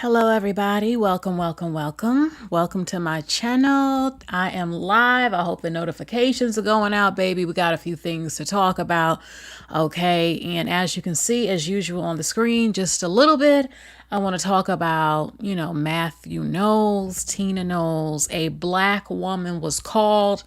Hello everybody, welcome to my channel. I am live. I hope the notifications are going out, baby. We got a few things to talk about. Okay, and as you can see, as usual on the screen, just a little bit, I want to talk about, Mathew Knowles, Tina Knowles. A black woman was called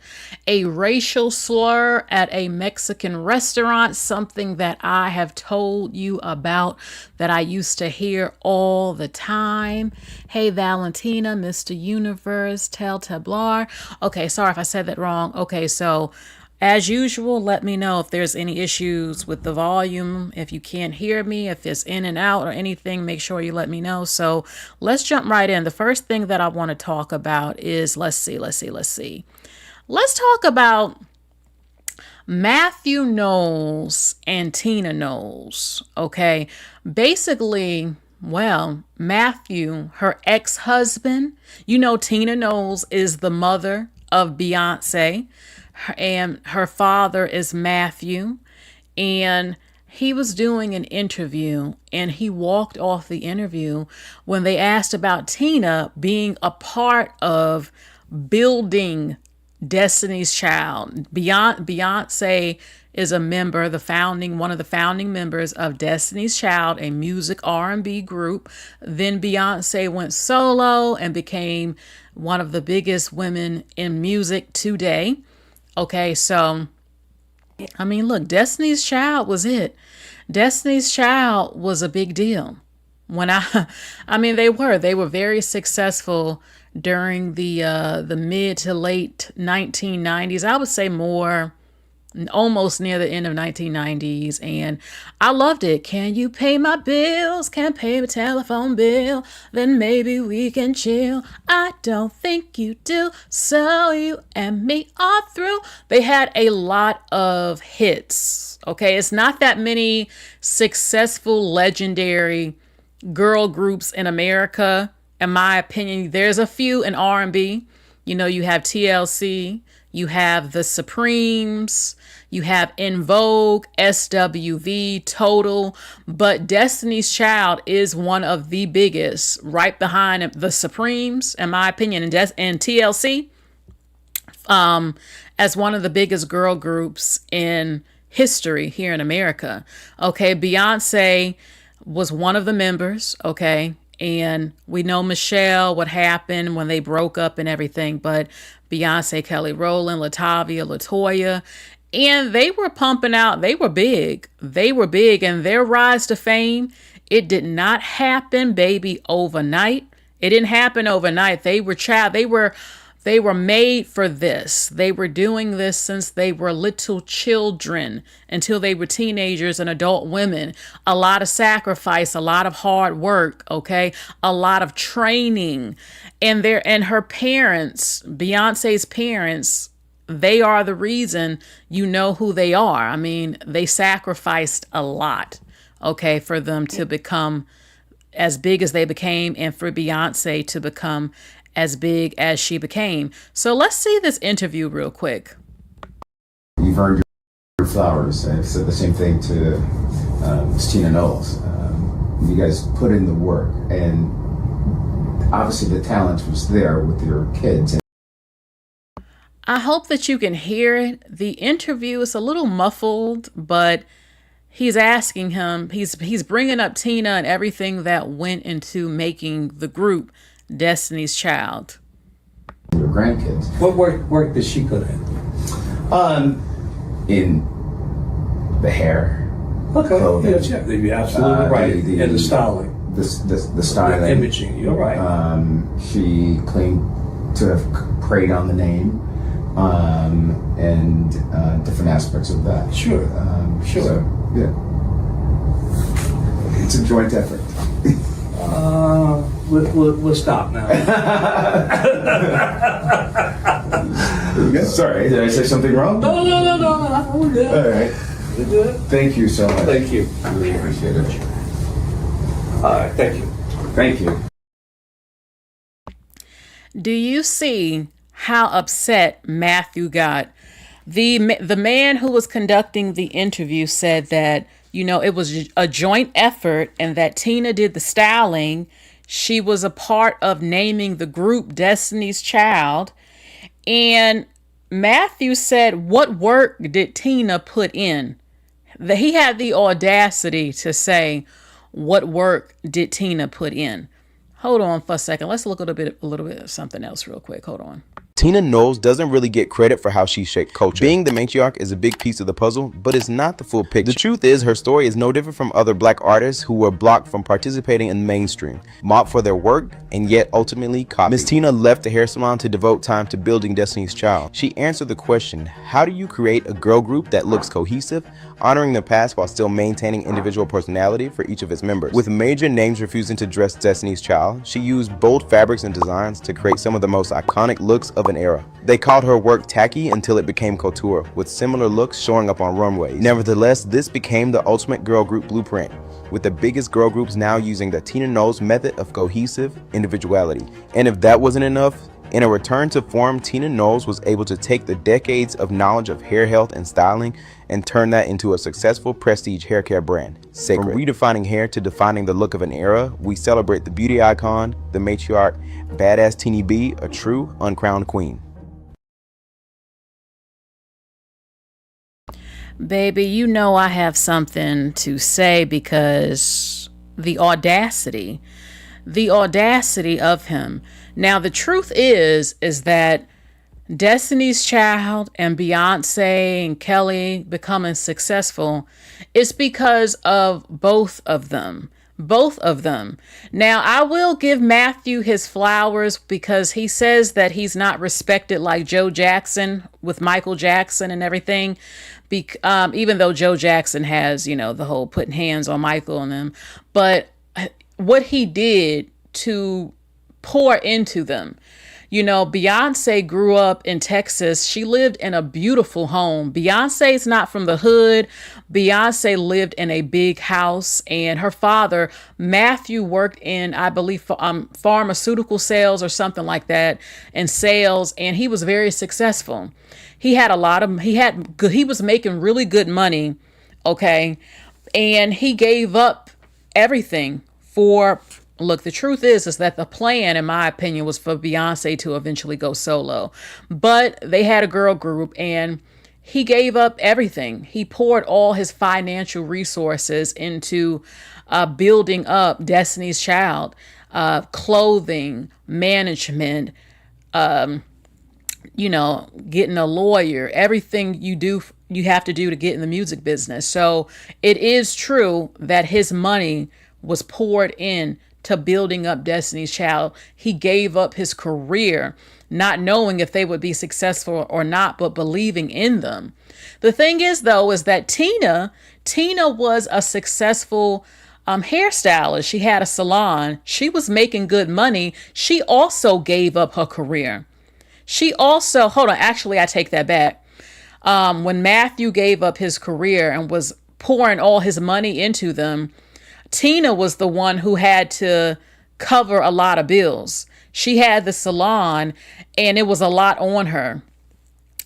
a racial slur at a Mexican restaurant, something that I have told you about, that I used to hear all the time. Hey, Valentina, Mr. Universe, Tel Tablar. Okay, sorry if I said that wrong. Okay, so as usual, let me know if there's any issues with the volume. If you can't hear me, if it's in and out or anything, make sure you let me know. So let's jump right in. The first thing that I want to talk about is, let's see. Let's talk about Mathew Knowles and Tina Knowles. Okay. Basically, well, Mathew, her ex-husband, Tina Knowles is the mother of Beyonce, and her father is Mathew, and he was doing an interview and he walked off the interview when they asked about Tina being a part of building Destiny's Child. Beyonce is a member, one of the founding members of Destiny's Child, a music R&B group. Then Beyonce went solo and became one of the biggest women in music today. Okay, so, look, Destiny's Child was it. Destiny's Child was a big deal. They were very successful during the mid to late 1990s. I would say more, almost near the end of 1990s, and I loved it. Can you pay my bills? Can't pay my telephone bill? Then maybe we can chill. I don't think you do, so you and me are through. They had a lot of hits. Okay, it's not that many successful, legendary girl groups in America. In my opinion, there's a few in R&B. You have TLC, you have the Supremes, you have In Vogue, SWV, Total, but Destiny's Child is one of the biggest, right behind the Supremes, in my opinion, and TLC, as one of the biggest girl groups in history here in America. Okay, Beyonce was one of the members, okay? And we know Michelle, what happened when they broke up and everything, but Beyonce, Kelly Rowland, Latavia, Latoya, and they were pumping out. They were big, and their rise to fame, it did not happen, baby, overnight. It didn't happen overnight. They were made for this. They were doing this since they were little children until they were teenagers and adult women. A lot of sacrifice, a lot of hard work, okay? A lot of training. And her parents, Beyonce's parents, they are the reason you know who they are. They sacrificed a lot, okay, for them to become as big as they became and for Beyonce to become as big as she became. So let's see this interview real quick. You've earned your flowers. I've said the same thing to Tina Knowles. You guys put in the work, and obviously the talent was there with your kids. I hope that you can hear it. The interview is a little muffled, but he's asking him, he's bringing up Tina and everything that went into making the group Destiny's Child. Your grandkids. What work does she put in? In the hair. Okay. Clothing, yeah, you're absolutely right. And the styling. The styling. The imaging. You're right. She claimed to have preyed on the name, and different aspects of that. Sure. Sure. So, yeah. It's a joint effort. We'll stop now. Sorry, did I say something wrong? No. We're good. All right. We're good. Thank you so much. Thank you. I really appreciate it. All right. Thank you. Thank you. Do you see how upset Mathew got? The man who was conducting the interview said that, it was a joint effort and that Tina did the styling. She was a part of naming the group Destiny's Child. And Mathew said, what work did Tina put in? He had the audacity to say, what work did Tina put in? Hold on for a second. Let's look at a little bit of something else real quick. Hold on. Tina Knowles doesn't really get credit for how she shaped culture. Being the matriarch is a big piece of the puzzle, but it's not the full picture. The truth is, her story is no different from other black artists who were blocked from participating in mainstream, mocked for their work, and yet ultimately copied. Miss Tina left the hair salon to devote time to building Destiny's Child. She answered the question, how do you create a girl group that looks cohesive, honoring the past while still maintaining individual personality for each of its members? With major names refusing to dress Destiny's Child, she used bold fabrics and designs to create some of the most iconic looks of an era. They called her work tacky until it became couture, with similar looks showing up on runways. Nevertheless, this became the ultimate girl group blueprint, with the biggest girl groups now using the Tina Knowles method of cohesive individuality. And if that wasn't enough, in a return to form, Tina Knowles was able to take the decades of knowledge of hair health and styling and turn that into a successful prestige hair care brand, Sacred. From redefining hair to defining the look of an era, we celebrate the beauty icon, the matriarch, badass Teeny B, a true uncrowned queen. Baby, you know I have something to say because the audacity of him. Now, the truth is that Destiny's Child and Beyonce and Kelly becoming successful is because of both of them. Both of them. Now, I will give Mathew his flowers because he says that he's not respected like Joe Jackson with Michael Jackson and everything. Even though Joe Jackson has, the whole putting hands on Michael and them. But what he did to pour into them. Beyonce grew up in Texas. She lived in a beautiful home. Beyonce's not from the hood. Beyonce lived in a big house, and her father, Mathew, worked in, I believe, pharmaceutical sales or something like that, and sales, and he was very successful. He was making really good money, okay, and he gave up everything for. Look, the truth is that the plan, in my opinion, was for Beyonce to eventually go solo. But they had a girl group and he gave up everything. He poured all his financial resources into building up Destiny's Child, clothing, management, getting a lawyer, everything you have to do to get in the music business. So it is true that his money was poured in to building up Destiny's Child. He gave up his career, not knowing if they would be successful or not, but believing in them. The thing is, though, is that Tina was a successful hairstylist. She had a salon. She was making good money. She also gave up her career. Actually, I take that back. When Mathew gave up his career and was pouring all his money into them, Tina was the one who had to cover a lot of bills. She had the salon and it was a lot on her.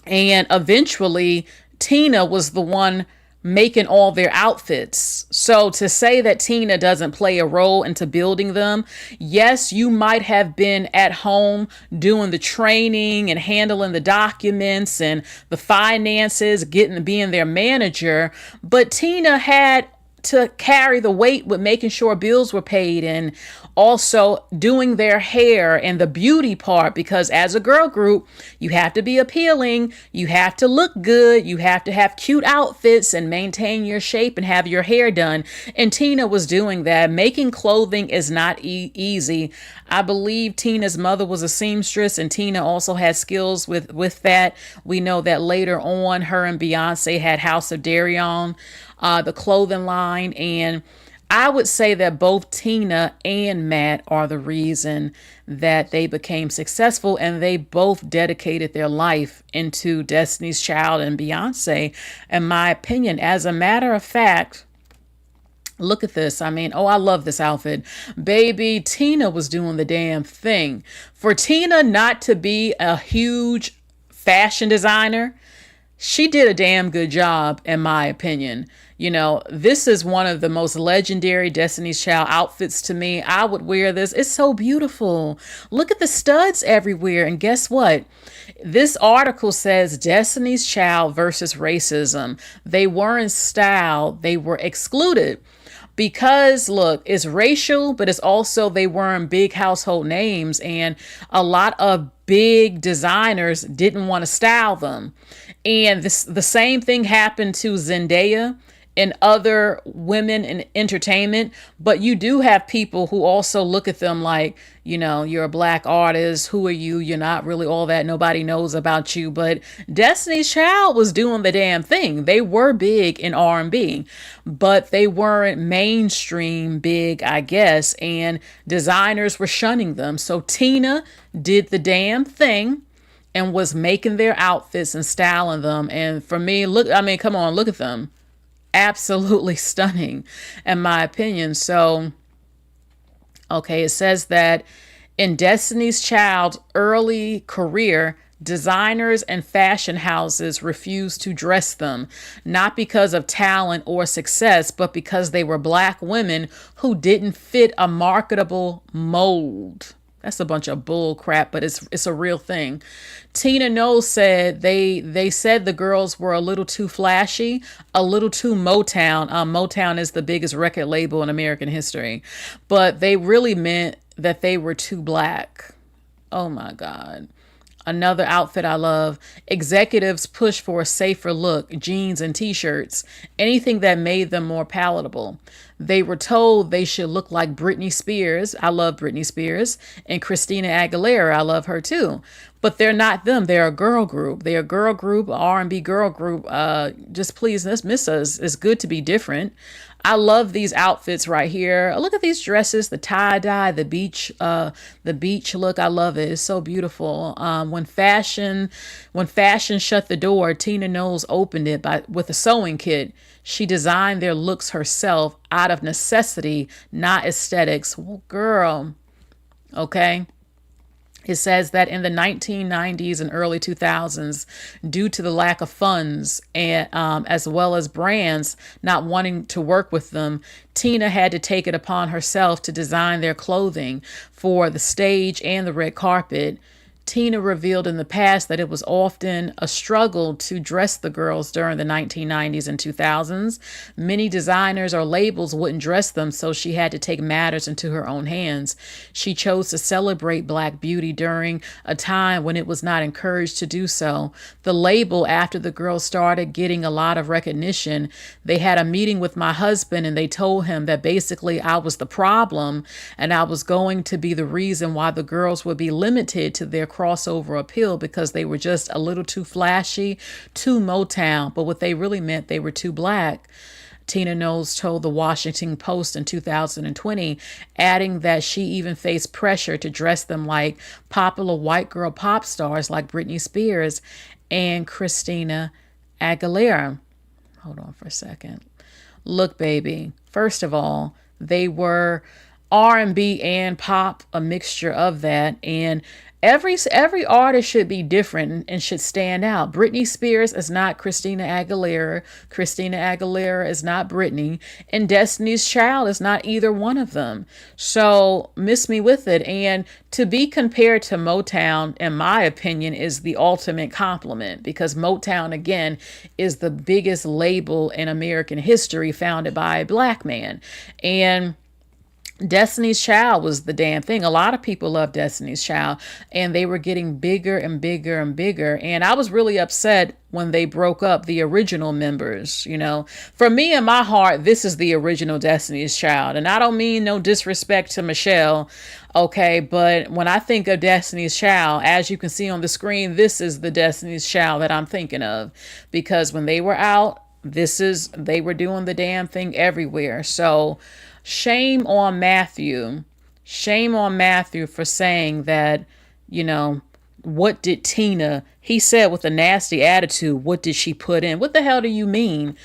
And eventually Tina was the one making all their outfits. So to say that Tina doesn't play a role into building them, yes, you might have been at home doing the training and handling the documents and the finances, being their manager, but Tina had to carry the weight with making sure bills were paid and also doing their hair and the beauty part, because as a girl group, you have to be appealing, you have to look good, you have to have cute outfits and maintain your shape and have your hair done. And Tina was doing that. Making clothing is not easy. I believe Tina's mother was a seamstress and Tina also had skills with that. We know that later on, her and Beyonce had House of Darion, the clothing line, and I would say that both Tina and Matt are the reason that they became successful, and they both dedicated their life into Destiny's Child and Beyonce, in my opinion. As a matter of fact, look at this. I love this outfit. Baby, Tina was doing the damn thing. For Tina not to be a huge fashion designer, she did a damn good job, in my opinion. This is one of the most legendary Destiny's Child outfits to me. I would wear this. It's so beautiful. Look at the studs everywhere. And guess what? This article says Destiny's Child versus racism. They weren't styled. They were excluded. Because look, it's racial, but it's also they weren't big household names, and a lot of big designers didn't want to style them. And the same thing happened to Zendaya and other women in entertainment. But you do have people who also look at them like, you're a black artist. Who are you? You're not really all that. Nobody knows about you. But Destiny's Child was doing the damn thing. They were big in R&B, but they weren't mainstream big, I guess. And designers were shunning them. So Tina did the damn thing and was making their outfits and styling them. And for me, come on, look at them. Absolutely stunning, in my opinion. So, okay, it says that in Destiny's Child's early career, designers and fashion houses refused to dress them, not because of talent or success, but because they were black women who didn't fit a marketable mold. That's a bunch of bull crap, but it's a real thing. Tina Knowles said they said the girls were a little too flashy, a little too Motown. Motown is the biggest record label in American history, but they really meant that they were too black. Oh my God. Another outfit I love. Executives push for a safer look, jeans and t-shirts, anything that made them more palatable. They were told they should look like Britney Spears. I love Britney Spears. And Christina Aguilera. I love her too. But they're not them. They're a girl group. They're a girl group, R&B girl group. Just please, let's miss us. It's good to be different. I love these outfits right here. Look at these dresses, the tie-dye, the beach look. I love it. It's so beautiful. When fashion shut the door, Tina Knowles opened it with a sewing kit. She designed their looks herself out of necessity, not aesthetics. Well, girl, okay. It says that in the 1990s and early 2000s, due to the lack of funds and as well as brands not wanting to work with them, Tina had to take it upon herself to design their clothing for the stage and the red carpet. Tina revealed in the past that it was often a struggle to dress the girls during the 1990s and 2000s. Many designers or labels wouldn't dress them, so she had to take matters into her own hands. She chose to celebrate Black beauty during a time when it was not encouraged to do so. The label, after the girls started getting a lot of recognition, they had a meeting with my husband and they told him that basically I was the problem and I was going to be the reason why the girls would be limited to their crossover appeal because they were just a little too flashy, too Motown, but what they really meant, they were too black. Tina Knowles told the Washington Post in 2020, adding that she even faced pressure to dress them like popular white girl pop stars like Britney Spears and Christina Aguilera. Hold on for a second. Look, baby, first of all, they were R&B and pop, a mixture of that, and every artist should be different and should stand out. Britney Spears is not Christina Aguilera. Christina Aguilera is not Britney. And Destiny's Child is not either one of them. So miss me with it. And to be compared to Motown, in my opinion, is the ultimate compliment because Motown, again, is the biggest label in American history founded by a black man. And Destiny's Child was the damn thing. A lot of people love Destiny's Child, and they were getting bigger and bigger and bigger. And I was really upset when they broke up the original members. For me, in my heart, this is the original Destiny's Child. And I don't mean no disrespect to Michelle, okay? But when I think of Destiny's Child, as you can see on the screen, this is the Destiny's Child that I'm thinking of. Because when they were out, they were doing the damn thing everywhere. So shame on Mathew. Shame on Mathew for saying that, what did Tina, he said with a nasty attitude, what did she put in? What the hell do you mean?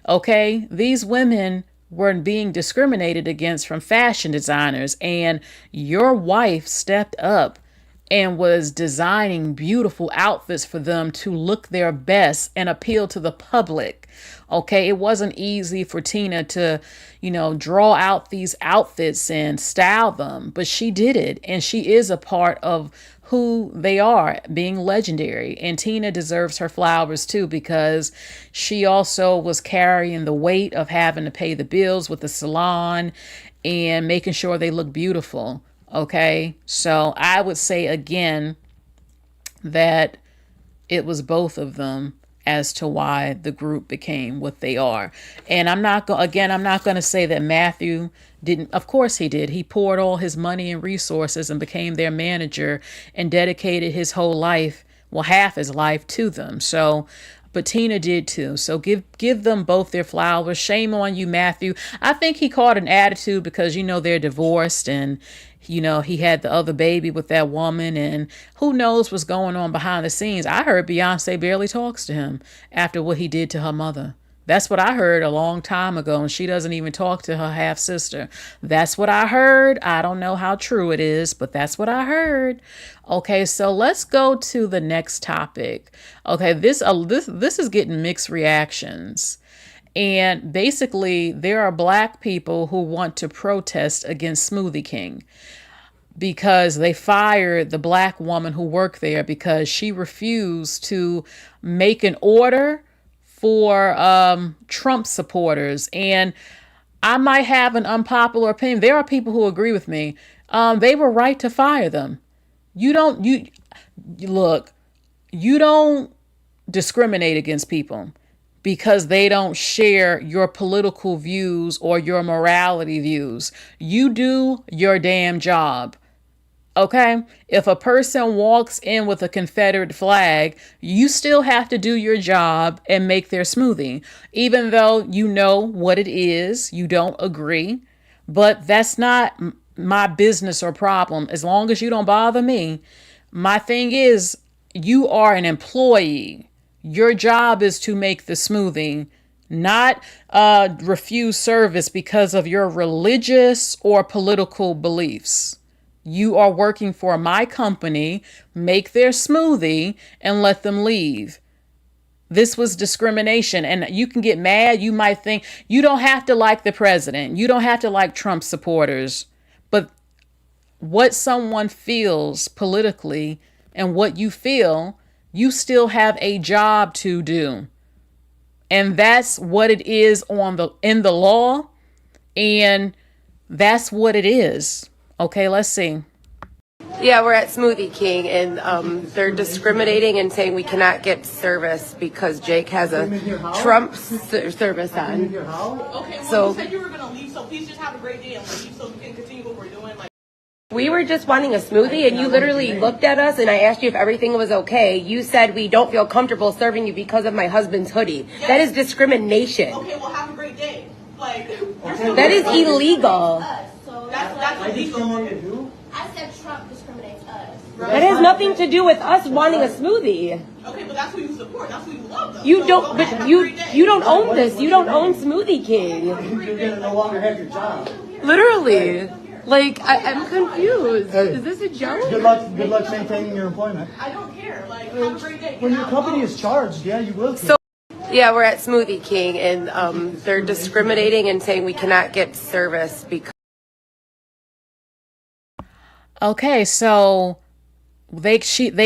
Okay, these women were being discriminated against from fashion designers, and your wife stepped up and was designing beautiful outfits for them to look their best and appeal to the public. Okay, it wasn't easy for Tina to, draw out these outfits and style them, but she did it, and she is a part of who they are, being legendary. And Tina deserves her flowers too, because she also was carrying the weight of having to pay the bills with the salon and making sure they look beautiful. Okay, so I would say again that it was both of them as to why the group became what they are. And I'm not going to say that Mathew didn't. Of course he did. He poured all his money and resources and became their manager and dedicated his whole life, well, half his life, to them. So, but Tina did too. So give them both their flowers. Shame on you, Mathew. I think he caught an attitude because, they're divorced, and he had the other baby with that woman, and who knows what's going on behind the scenes. I heard Beyonce barely talks to him after what he did to her mother. That's what I heard a long time ago, and she doesn't even talk to her half sister. That's what I heard. I don't know how true it is, but that's what I heard. Okay, so let's go to the next topic. Okay, this is getting mixed reactions. And basically, there are Black people who want to protest against Smoothie King because they fired the Black woman who worked there because she refused to make an order for Trump supporters. And I might have an unpopular opinion. There are people who agree with me. They were right to fire them. You don't discriminate against people because they don't share your political views or your morality views. You do your damn job. Okay? If a person walks in with a Confederate flag, you still have to do your job and make their smoothie. Even though you know what it is, you don't agree. But that's not my business or problem. As long as you don't bother me. My thing is, you are an employee. Your job is to make the smoothie, not refuse service because of your religious or political beliefs. You are working for my company, make their smoothie, and let them leave. This was discrimination, and you can get mad. You might think you don't have to like the president. You don't have to like Trump supporters. But what someone feels politically and what you feel, you still have a job to do. And that's what it is in the law. And that's what it is. Okay, let's see. Yeah, we're at Smoothie King, and they're discriminating and saying we cannot get service because Jake has a Trump service on. Okay, well, so you said you were going to leave, so please just have a great day and leave so we can continue what we're doing. We were just wanting a smoothie, and you literally looked at us, and I asked you if everything was okay. You said we don't feel comfortable serving you because of my husband's hoodie. Yes. That is discrimination. Okay, well, have a great day. That is illegal. That's illegal. I said Trump discriminates us. Right. That has nothing to do with us wanting a smoothie. Okay, but that's who you support. That's who you love, though. You don't, but you don't own this. You don't own Smoothie King. You're gonna no longer have your job. Literally. I'm confused. Hey, is this a joke? Good luck maintaining your employment. I don't care. Have a great day. When your company is charged, yeah, you will. So, yeah, we're at Smoothie King, and they're discriminating and saying we cannot get service because. Okay, so they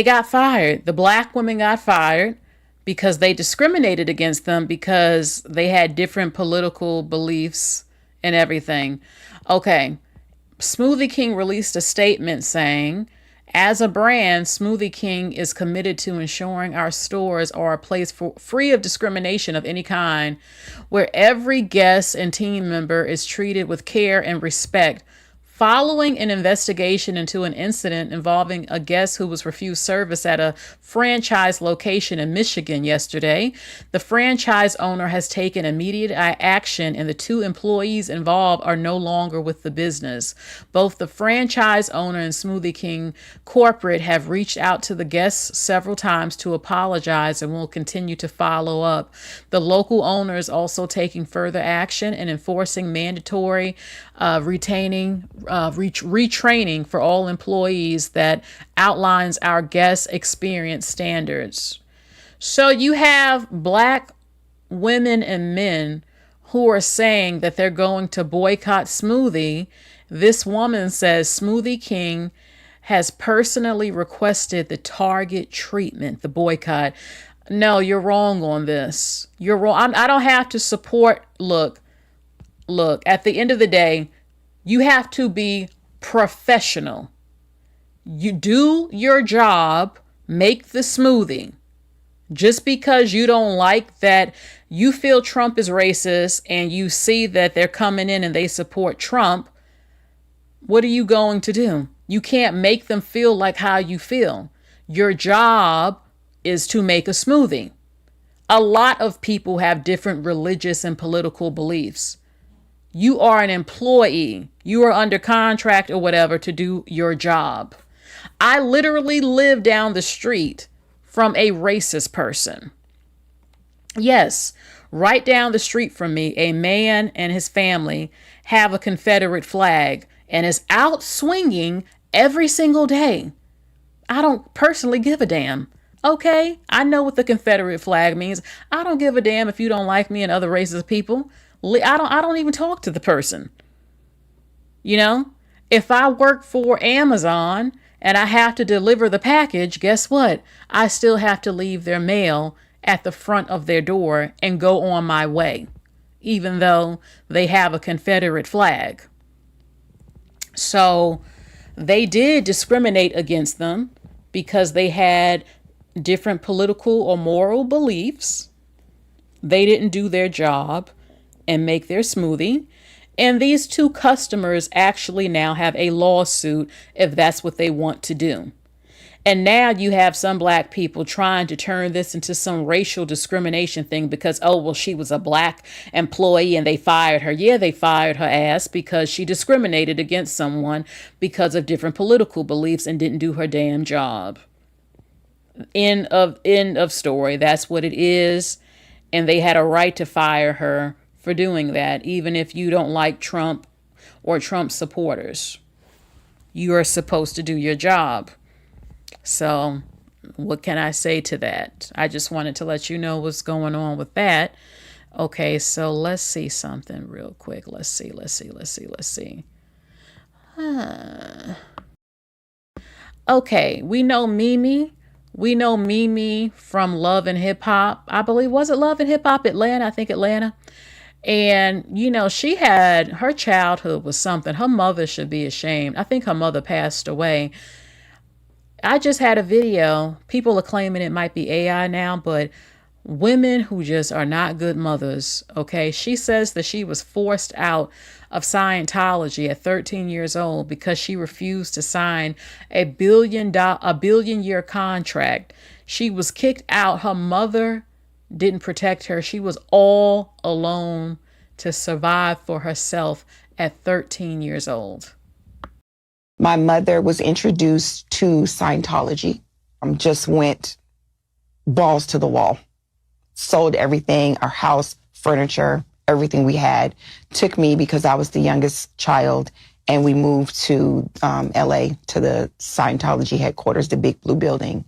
got fired. The Black women got fired because they discriminated against them because they had different political beliefs and everything. Okay. Smoothie King released a statement saying, as a brand, Smoothie King is committed to ensuring our stores are a place free of discrimination of any kind, where every guest and team member is treated with care and respect. Following an investigation into an incident involving a guest who was refused service at a franchise location in Michigan yesterday, the franchise owner has taken immediate action and the 2 employees involved are no longer with the business. Both the franchise owner and Smoothie King corporate have reached out to the guests several times to apologize and will continue to follow up. The local owner is also taking further action and enforcing mandatory retaining retraining for all employees that outlines our guest experience standards. So you have Black women and men who are saying that they're going to boycott Smoothie. This woman says Smoothie King has personally requested the target treatment, the boycott. No, you're wrong on this. You're wrong. I don't have to support. Look, at the end of the day, you have to be professional. You do your job, make the smoothie. Just because you don't like that, you feel Trump is racist and you see that they're coming in and they support Trump, what are you going to do? You can't make them feel like how you feel. Your job is to make a smoothie. A lot of people have different religious and political beliefs. You are an employee. You are under contract or whatever to do your job. I literally live down the street from a racist person. Yes, right down the street from me, a man and his family have a Confederate flag and is out swinging every single day. I don't personally give a damn. Okay, I know what the Confederate flag means. I don't give a damn if you don't like me and other racist people. I don't even talk to the person. You know, if I work for Amazon and I have to deliver the package, guess what? I still have to leave their mail at the front of their door and go on my way, even though they have a Confederate flag. So they did discriminate against them because they had different political or moral beliefs. They didn't do their job and make their smoothie. And these two customers actually now have a lawsuit if that's what they want to do. And now you have some Black people trying to turn this into some racial discrimination thing because, oh, well, she was a Black employee and they fired her. Yeah, they fired her ass because she discriminated against someone because of different political beliefs and didn't do her damn job. End of story. That's what it is. And they had a right to fire her for doing that, even if you don't like Trump or Trump supporters. You are supposed to do your job. So what can I say to that? I just wanted to let you know what's going on with that. Okay, so let's see something real quick. Let's see. Okay, we know Mimi. We know Mimi from Love and Hip Hop. I believe, was it Love and Hip Hop Atlanta? I think Atlanta. And, you know, she had, her childhood was something. Her mother should be ashamed. I think her mother passed away. I just had a video. People are claiming it might be AI now, but women who just are not good mothers, okay? She says that she was forced out of Scientology at 13 years old because she refused to sign a billion-year contract. She was kicked out. Her mother didn't protect her. She was all alone to survive for herself at 13 years old. My mother was introduced to Scientology. Just went balls to the wall. Sold everything, our house, furniture, everything we had. Took me because I was the youngest child, and we moved to LA to the Scientology headquarters, the big blue building.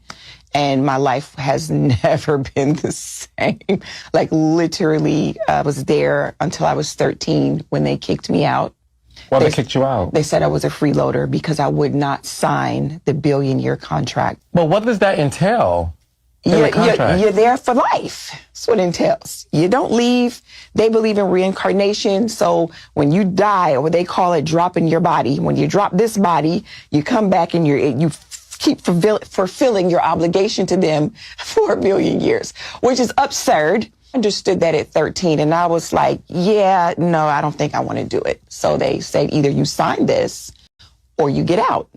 And my life has never been the same. Like literally, I was there until I was 13 when they kicked me out. Well, they kicked you out. They said I was a freeloader because I would not sign the billion-year contract. But what does that entail? You're there for life. That's what it entails. You don't leave. They believe in reincarnation. So when you die, or they call it dropping your body, when you drop this body, you come back and you keep fulfilling your obligation to them for a billion years, which is absurd. I understood that at 13, and I was like, yeah, no, I don't think I want to do it. So they said, either you sign this or you get out.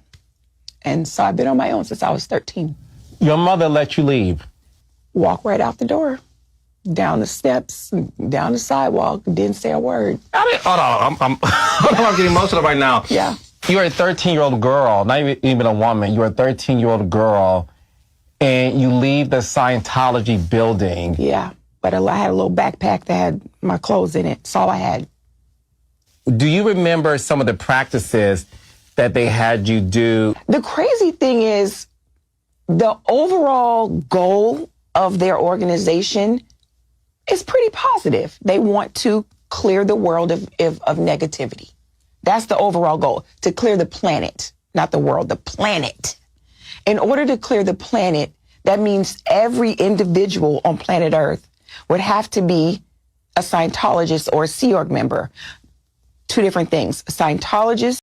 And so I've been on my own since I was 13. Your mother let you leave? Walk right out the door, down the steps, down the sidewalk, didn't say a word. Hold on, I'm getting emotional right now. Yeah. You're a 13-year-old girl, not even a woman. You're a 13-year-old girl, and you leave the Scientology building. Yeah, but I had a little backpack that had my clothes in it. That's all I had. Do you remember some of the practices that they had you do? The crazy thing is the overall goal of their organization is pretty positive. They want to clear the world of negativity. That's the overall goal, to clear the planet, not the world, the planet. In order to clear the planet, that means every individual on planet Earth would have to be a Scientologist or a Sea Org member. Two different things. A Scientologist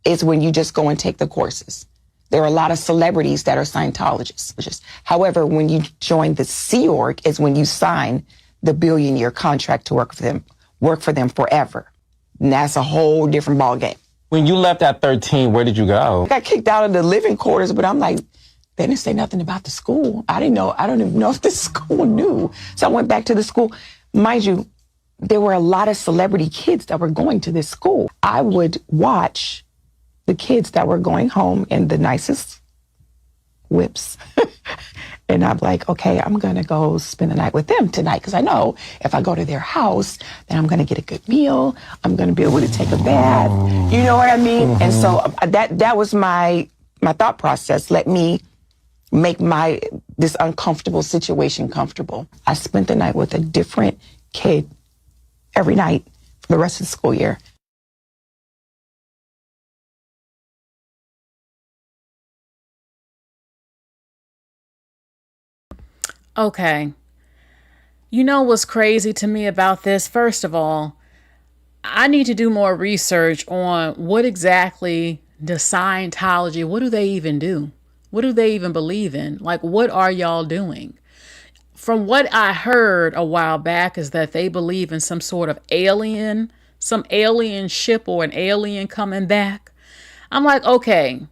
is when you just go and take the courses. There are a lot of celebrities that are Scientologists. However, when you join the Sea Org is when you sign the billion-year contract to work for them forever. And that's a whole different ballgame. When you left at 13, where did you go? I got kicked out of the living quarters, but I'm like, they didn't say nothing about the school. I don't even know if the school knew. So I went back to the school. Mind you, there were a lot of celebrity kids that were going to this school. I would watch the kids that were going home in the nicest whips. And I'm like, okay, I'm going to go spend the night with them tonight because I know if I go to their house, then I'm going to get a good meal. I'm going to be able to take a bath. You know what I mean? And so that was my thought process. Let me make this uncomfortable situation comfortable. I spent the night with a different kid every night for the rest of the school year. Okay. You know what's crazy to me about this? First of all, I need to do more research on what exactly does Scientology, what do they even do? What do they even believe in? Like, what are y'all doing? From what I heard a while back is that they believe in some sort of some alien ship or an alien coming back. I'm like, okay,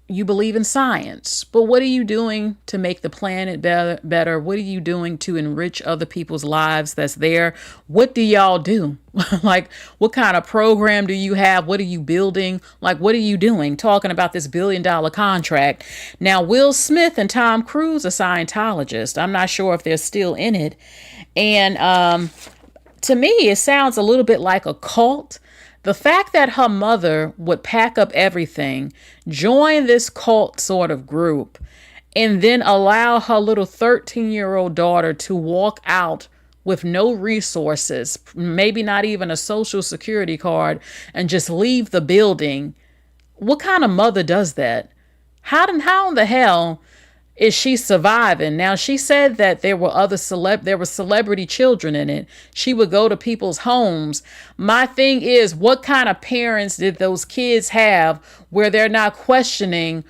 you believe in science, but what are you doing to make the planet better? What are you doing to enrich other people's lives that's there? What do y'all do? Like, what kind of program do you have? What are you building? Like, what are you doing? Talking about this $1 billion contract. Now, Will Smith and Tom Cruise are Scientologists. I'm not sure if they're still in it. And to me, it sounds a little bit like a cult. The fact that her mother would pack up everything, join this cult sort of group, and then allow her little 13-year-old daughter to walk out with no resources, maybe not even a social security card, and just leave the building. What kind of mother does that? How in the hell is she surviving? Now, she said that there were celebrity children in it. She would go to people's homes. My thing is, what kind of parents did those kids have where they're not questioning,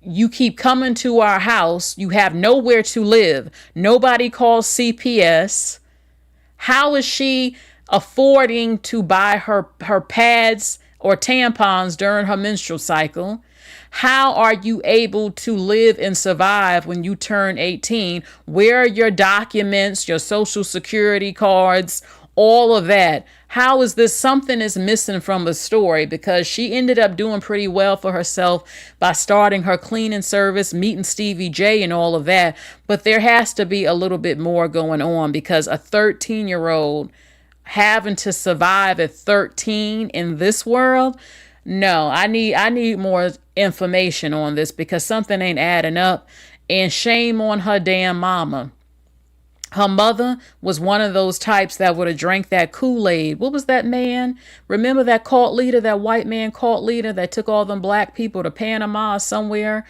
you keep coming to our house, you have nowhere to live, nobody calls CPS. How is she affording to buy her pads or tampons during her menstrual cycle? How are you able to live and survive when you turn 18? Where are your documents, your social security cards, all of that? How is this? Something is missing from the story, because she ended up doing pretty well for herself by starting her cleaning service, meeting Stevie J and all of that. But there has to be a little bit more going on, because a 13-year-old having to survive at 13 in this world. No, I need more information on this, because something ain't adding up, and shame on her damn mama. Her mother was one of those types that would have drank that Kool-Aid. What was that man? Remember that cult leader, that white man cult leader that took all them black people to Panama or somewhere,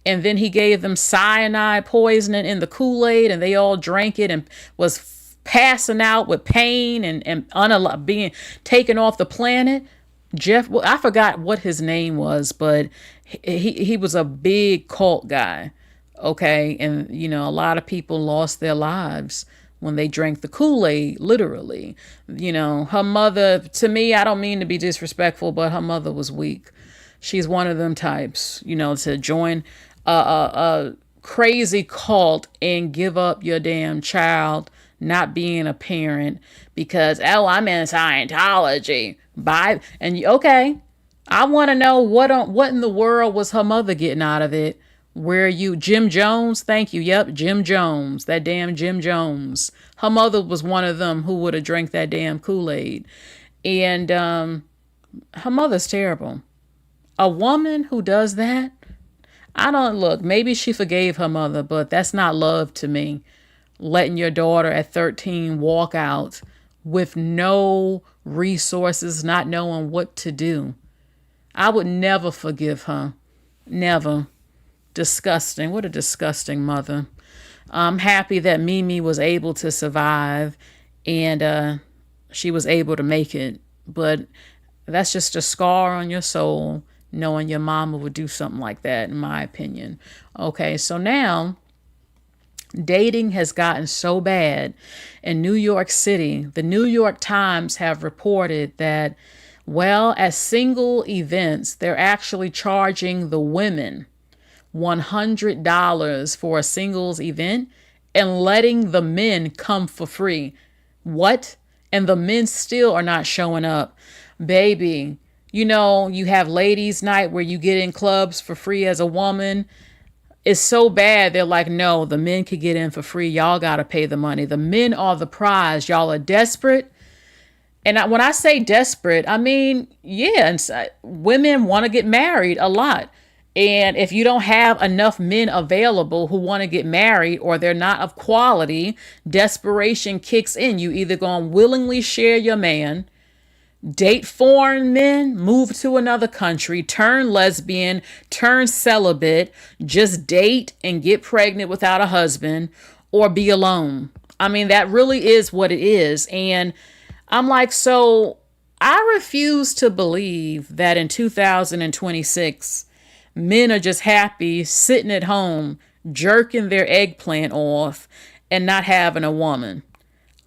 and then he gave them cyanide poisoning in the Kool-Aid, and they all drank it and was passing out with pain and being taken off the planet. Jeff, well, I forgot what his name was, but he was a big cult guy. Okay. And, a lot of people lost their lives when they drank the Kool-Aid, literally. Her mother, to me, I don't mean to be disrespectful, but her mother was weak. She's one of them types, to join a crazy cult and give up your damn child not being a parent because, I'm in Scientology. Okay, I want to know what in the world was her mother getting out of it Where you, Jim Jones? Thank you. Yep, Jim Jones. That damn Jim Jones. Her mother was one of them who would have drank that damn Kool-Aid. And her mother's terrible. A woman who does that, I don't look, maybe she forgave her mother, but that's not love to me. Letting your daughter at 13 walk out with no resources, not knowing what to do. I would never forgive her. Never. Disgusting. What a disgusting mother. I'm happy that Mimi was able to survive and she was able to make it. But that's just a scar on your soul, knowing your mama would do something like that, in my opinion. Okay, so now dating has gotten so bad in New York City. The New York Times have reported that, well, at single events, they're actually charging the women $100 for a singles event and letting the men come for free. What? And the men still are not showing up. Baby, you know, you have ladies' night where you get in clubs for free as a woman. It's so bad. They're like, no, the men could get in for free. Y'all got to pay the money. The men are the prize. Y'all are desperate. And when I say desperate, I mean, yeah, women want to get married a lot. And if you don't have enough men available who want to get married or they're not of quality, desperation kicks in. You either going to willingly share your man, date foreign men, move to another country, turn lesbian, turn celibate, just date and get pregnant without a husband, or be alone. I mean, that really is what it is. And I'm like, so I refuse to believe that in 2026, men are just happy sitting at home, jerking their eggplant off and not having a woman.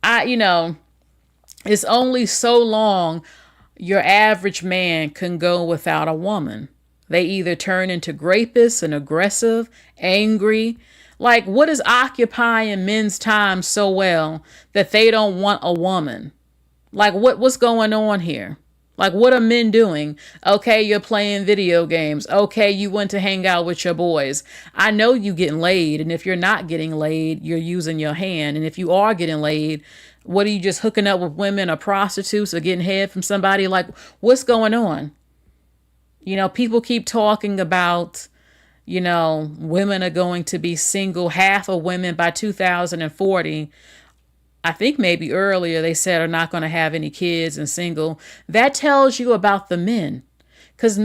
It's only so long your average man can go without a woman. They either turn into rapists and aggressive, angry. Like, what is occupying men's time so well that they don't want a woman? Like, what's going on here? Like, what are men doing? Okay, you're playing video games. Okay, you went to hang out with your boys. I know you getting laid. And if you're not getting laid, you're using your hand. And if you are getting laid, what are you just hooking up with women or prostitutes or getting head from somebody? Like, what's going on? You know, people keep talking about, you know, women are going to be single. Half of women by 2040, I think maybe earlier, they said are not going to have any kids and single. That tells you about the men. Because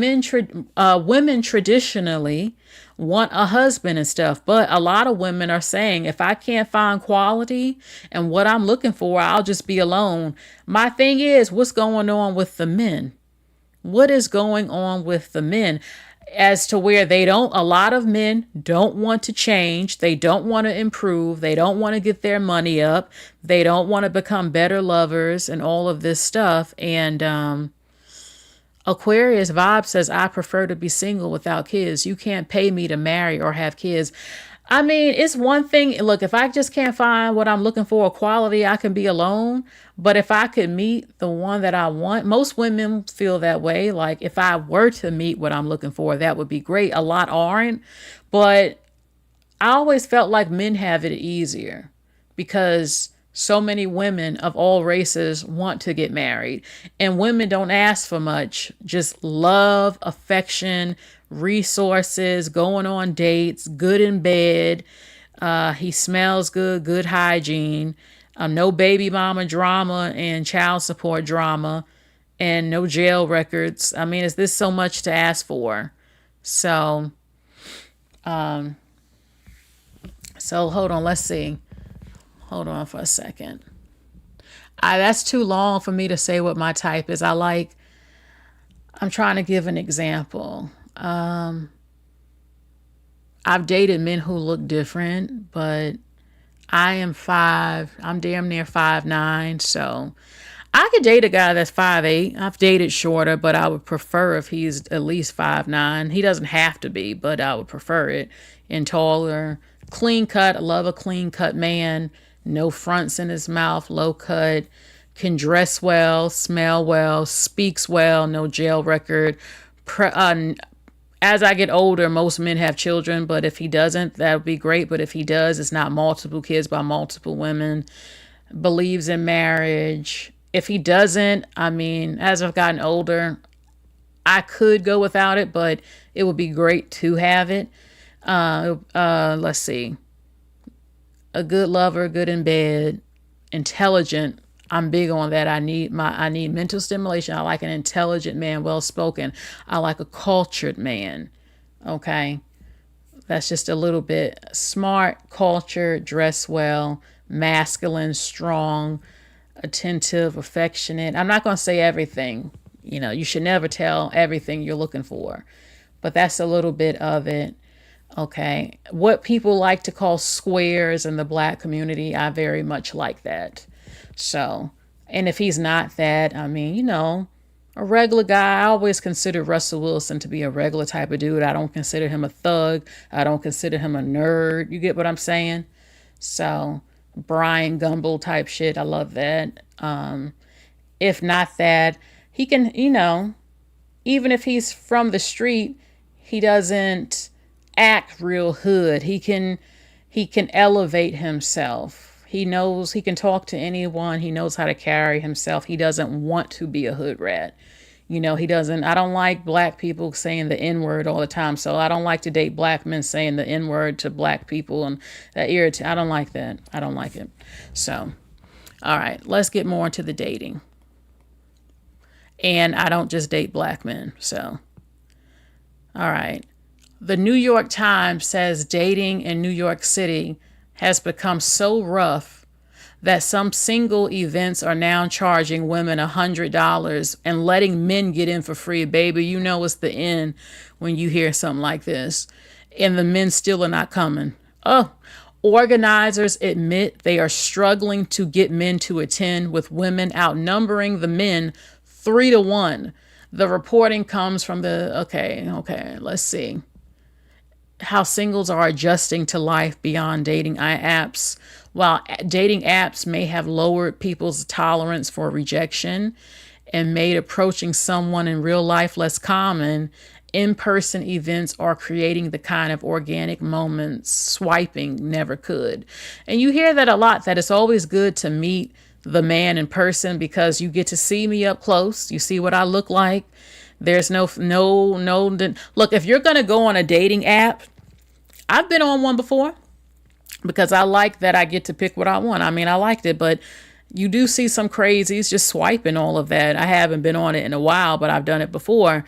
women traditionally want a husband and stuff. But a lot of women are saying, if I can't find quality and what I'm looking for, I'll just be alone. My thing is, what's going on with the men? What is going on with the men? As to where a lot of men don't want to change. They don't want to improve. They don't want to get their money up. They don't want to become better lovers and all of this stuff. And Aquarius Vibe says, I prefer to be single without kids. You can't pay me to marry or have kids. I mean, it's one thing. Look, if I just can't find what I'm looking for, quality, I can be alone. But if I could meet the one that I want, most women feel that way. Like, if I were to meet what I'm looking for, that would be great. A lot aren't. But I always felt like men have it easier because so many women of all races want to get married. And women don't ask for much. Just love, affection, resources, going on dates, good in bed. He smells good, good hygiene. No baby mama drama and child support drama and no jail records. I mean, is this so much to ask for? So hold on. Let's see. Hold on for a second. That's too long for me to say what my type is. I'm trying to give an example. I've dated men who look different, but I'm damn near 5'9", so I could date a guy that's 5'8". I've dated shorter, but I would prefer if he's at least 5'9". He doesn't have to be, but I would prefer it. And taller, clean cut. I love a clean cut man. No fronts in his mouth, low cut, can dress well, smell well, speaks well, no jail record, as I get older, most men have children, but if he doesn't, that would be great. But if he does, it's not multiple kids by multiple women. Believes in marriage. If he doesn't, I mean, as I've gotten older, I could go without it, but it would be great to have it. Let's see. A good lover, good in bed, intelligent. I'm big on that. I need mental stimulation. I like an intelligent man, well spoken. I like a cultured man. Okay. That's just a little bit smart, cultured, dress well, masculine, strong, attentive, affectionate. I'm not going to say everything. You know, you should never tell everything you're looking for, but that's a little bit of it. Okay. What people like to call squares in the Black community, I very much like that. So, and if he's not that, I mean, you know, a regular guy, I always consider Russell Wilson to be a regular type of dude. I don't consider him a thug. I don't consider him a nerd. You get what I'm saying? So, Brian Gumble type shit. I love that. If not that, he can, you know, even if he's from the street, he doesn't act real hood. He can elevate himself. He knows he can talk to anyone. He knows how to carry himself. He doesn't want to be a hood rat. You know, he doesn't. I don't like Black people saying the N-word all the time. So I don't like to date Black men saying the N-word to Black people, and that irritates. I don't like that. I don't like it. So, all right, let's get more into the dating. And I don't just date Black men. So, all right. The New York Times says dating in New York City has become so rough that some single events are now charging women $100 and letting men get in for free. Baby, you know it's the end when you hear something like this. And the men still are not coming. Oh, organizers admit they are struggling to get men to attend, with women outnumbering the men 3-1. The reporting comes from let's see. How singles are adjusting to life beyond dating apps. While dating apps may have lowered people's tolerance for rejection and made approaching someone in real life less common, in-person events are creating the kind of organic moments swiping never could. And you hear that a lot, that it's always good to meet the man in person because you get to see me up close. You see what I look like. There's no. Look, if you're going to go on a dating app, I've been on one before because I like that I get to pick what I want. I mean, I liked it, but you do see some crazies just swiping all of that. I haven't been on it in a while, but I've done it before.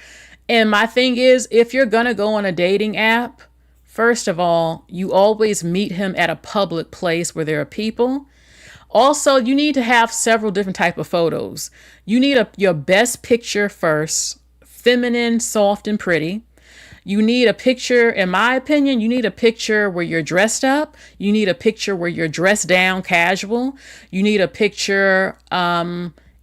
And my thing is, if you're going to go on a dating app, first of all, you always meet him at a public place where there are people. Also, you need to have several different type of photos. You need your best picture first. Feminine, soft, and pretty. You need a picture, in my opinion, you need a picture where you're dressed up. You need a picture where you're dressed down, casual. You need a picture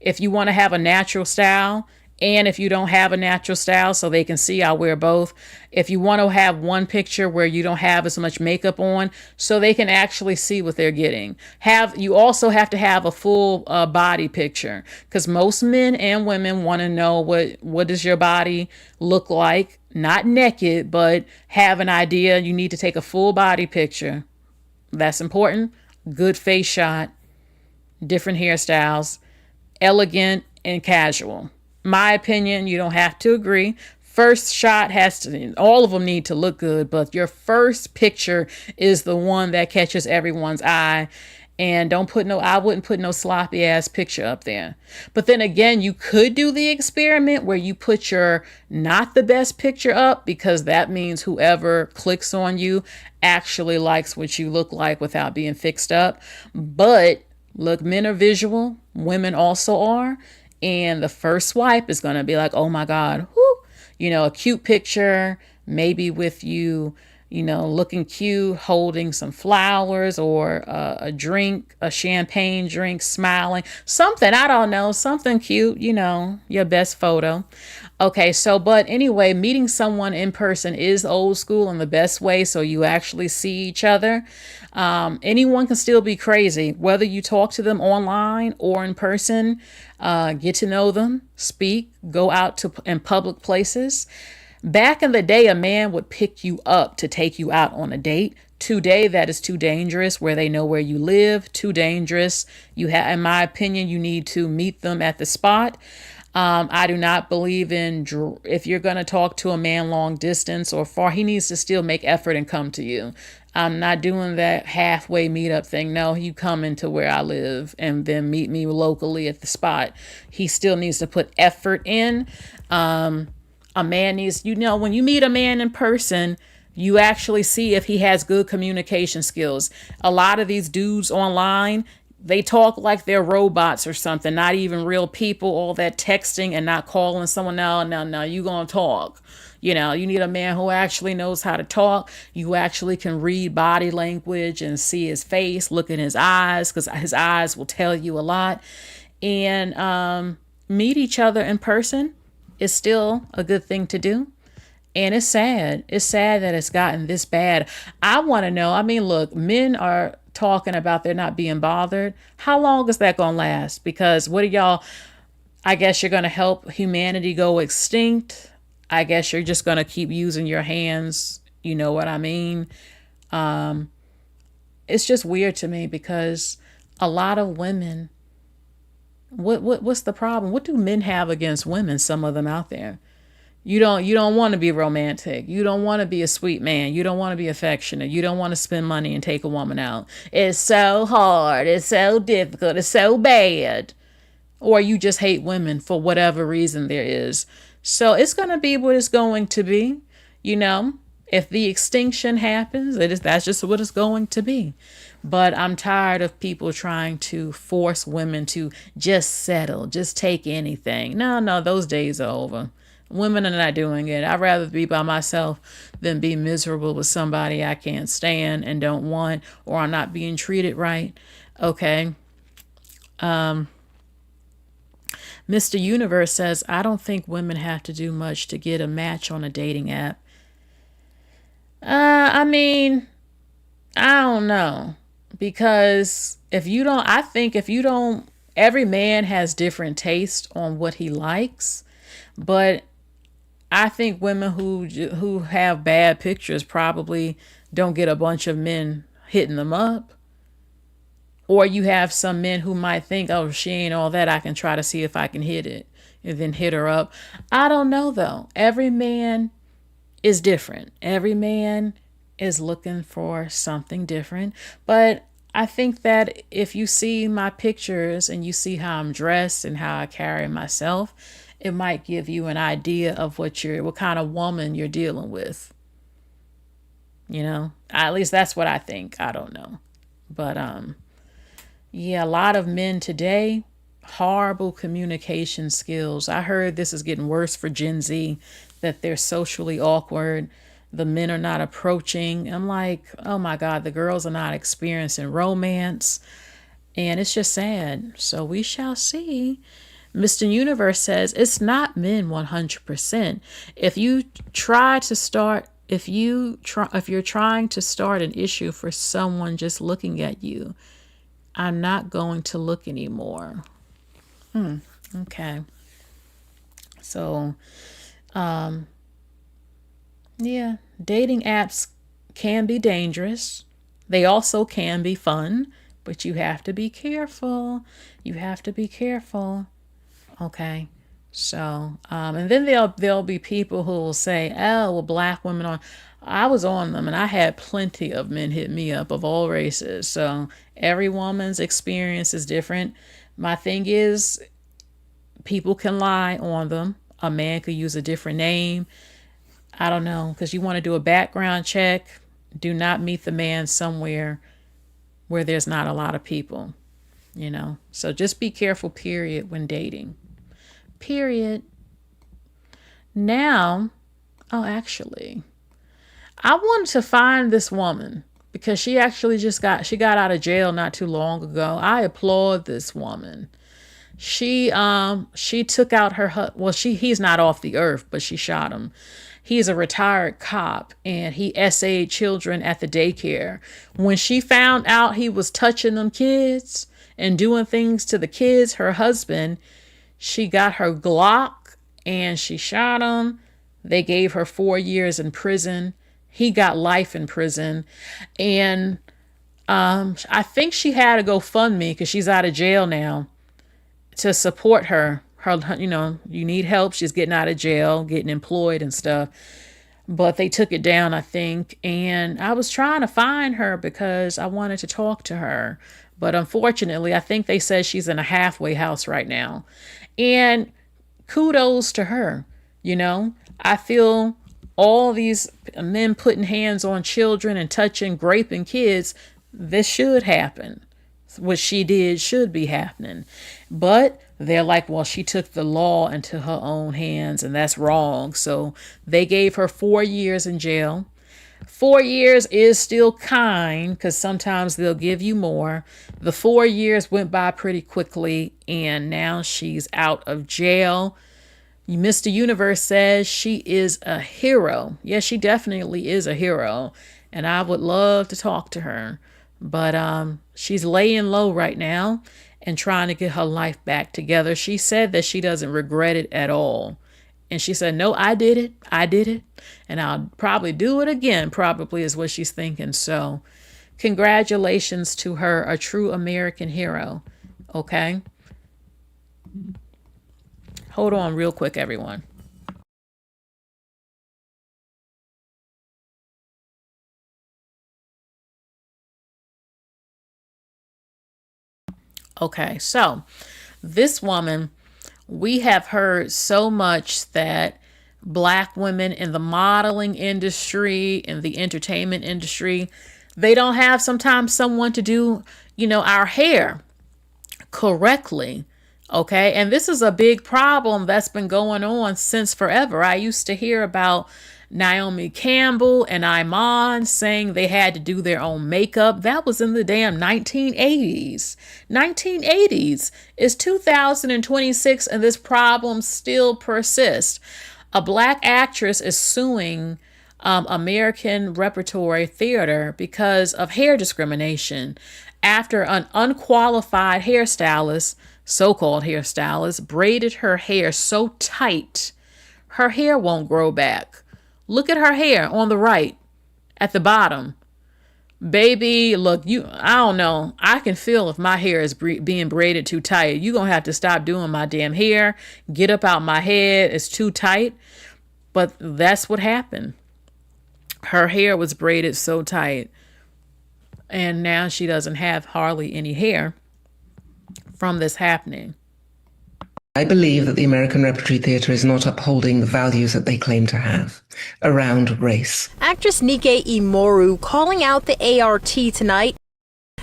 if you want to have a natural style, and if you don't have a natural style, so they can see I wear both. If you want to have one picture where you don't have as much makeup on, so they can actually see what they're getting. You also have to have a full body picture, because most men and women want to know what does your body look like. Not naked, but have an idea. You need to take a full body picture. That's important. Good face shot, different hairstyles, elegant and casual. My opinion, you don't have to agree. First shot all of them need to look good, but your first picture is the one that catches everyone's eye. And I wouldn't put no sloppy ass picture up there. But then again, you could do the experiment where you put your not the best picture up, because that means whoever clicks on you actually likes what you look like without being fixed up. But look, men are visual, women also are. And the first swipe is going to be like, oh my God, whoo, a cute picture, maybe with you, looking cute, holding some flowers or a drink, a champagne drink, smiling, something, I don't know, something cute, your best photo. Okay, but anyway, meeting someone in person is old school in the best way, so you actually see each other. Anyone can still be crazy, whether you talk to them online or in person. Get to know them, speak, go out in public places. Back in the day, a man would pick you up to take you out on a date. Today, that is too dangerous, where they know where you live. Too dangerous. In my opinion, you need to meet them at the spot. I do not believe in, if you're going to talk to a man long distance or far, he needs to still make effort and come to you. I'm not doing that halfway meetup thing. No, you come into where I live and then meet me locally at the spot. He still needs to put effort in. A man needs, when you meet a man in person, you actually see if he has good communication skills. A lot of these dudes online, they talk like they're robots or something, not even real people, all that texting and not calling someone. No, you gonna talk. You need a man who actually knows how to talk. You actually can read body language and see his face, look in his eyes, because his eyes will tell you a lot. And meet each other in person is still a good thing to do. And it's sad. It's sad that it's gotten this bad. I want to know, look, men are talking about they're not being bothered. How long is that going to last? Because what are y'all, I guess you're going to help humanity go extinct. I guess you're just going to keep using your hands. You know what I mean? It's just weird to me because a lot of women, what's the problem? What do men have against women? Some of them out there. You don't want to be romantic. You don't want to be a sweet man. You don't want to be affectionate. You don't want to spend money and take a woman out. It's so hard. It's so difficult. It's so bad. Or you just hate women for whatever reason there is. So it's going to be what it's going to be. If the extinction happens, that's just what it's going to be. But I'm tired of people trying to force women to just settle, just take anything. No, those days are over. Women are not doing it. I'd rather be by myself than be miserable with somebody I can't stand and don't want, or I'm not being treated right. Okay. Mr. Universe says, I don't think women have to do much to get a match on a dating app. I don't know. Because every man has different taste on what he likes. But I think women who have bad pictures probably don't get a bunch of men hitting them up. Or you have some men who might think, oh, she ain't all that. I can try to see if I can hit it and then hit her up. I don't know, though. Every man is different. Every man is looking for something different. But I think that if you see my pictures and you see how I'm dressed and how I carry myself, it might give you an idea of what kind of woman you're dealing with. At least that's what I think. I don't know. But, yeah, a lot of men today, horrible communication skills. I heard this is getting worse for Gen Z, that they're socially awkward. The men are not approaching. I'm like, oh my God, the girls are not experiencing romance. And it's just sad. So we shall see. Mr. Universe says it's not men 100%. If you're trying to start an issue for someone just looking at you, I'm not going to look anymore. Okay. So, yeah, dating apps can be dangerous. They also can be fun, but you have to be careful. Okay. So, and then there'll be people who will say, oh, well, black women are. I was on them and I had plenty of men hit me up of all races. So every woman's experience is different. My thing is, people can lie on them. A man could use a different name. I don't know, because you want to do a background check. Do not meet the man somewhere where there's not a lot of people, So just be careful, period, when dating. Period. Now, actually, I wanted to find this woman because she actually she got out of jail not too long ago. I applaud this woman. She took out he's not off the earth, but she shot him. He's a retired cop and he SA'd children at the daycare. When she found out he was touching them kids and doing things to the kids, her husband, she got her Glock and she shot him. They gave her 4 years in prison. He got life in prison. And I think she had a GoFundMe because she's out of jail now to support her. You need help. She's getting out of jail, getting employed and stuff. But they took it down, I think. And I was trying to find her because I wanted to talk to her. But unfortunately, I think they said she's in a halfway house right now. And kudos to her. I feel all these men putting hands on children and touching, raping kids, this should happen. What she did should be happening. But they're like, well, she took the law into her own hands, and that's wrong. So they gave her 4 years in jail. 4 years is still kind because sometimes they'll give you more. The 4 years went by pretty quickly, and now she's out of jail. Mr. Universe says she is a hero. Yes, she definitely is a hero, and I would love to talk to her. But she's laying low right now and trying to get her life back together. She said that she doesn't regret it at all. And she said, no, I did it. I did it. And I'll probably do it again, probably is what she's thinking. So congratulations to her, a true American hero. Okay. Hold on real quick, everyone. Okay, so this woman, we have heard so much that Black women in the modeling industry, in the entertainment industry, they don't have sometimes someone to do, our hair correctly. Okay, and this is a big problem that's been going on since forever. I used to hear about Naomi Campbell and Iman saying they had to do their own makeup. That was in the damn 1980s. 1980s. It's 2026 and this problem still persists. A Black actress is suing American Repertory Theater because of hair discrimination after an unqualified hairstylist, so-called hairstylist, braided her hair so tight her hair won't grow back. Look at her hair on the right at the bottom. Baby, look, I don't know. I can feel if my hair is being braided too tight. You're going to have to stop doing my damn hair. Get up out my head. It's too tight. But that's what happened. Her hair was braided so tight. And now she doesn't have hardly any hair from this happening. I believe that the American Repertory Theatre is not upholding the values that they claim to have around race. Actress Nike Imoru calling out the ART tonight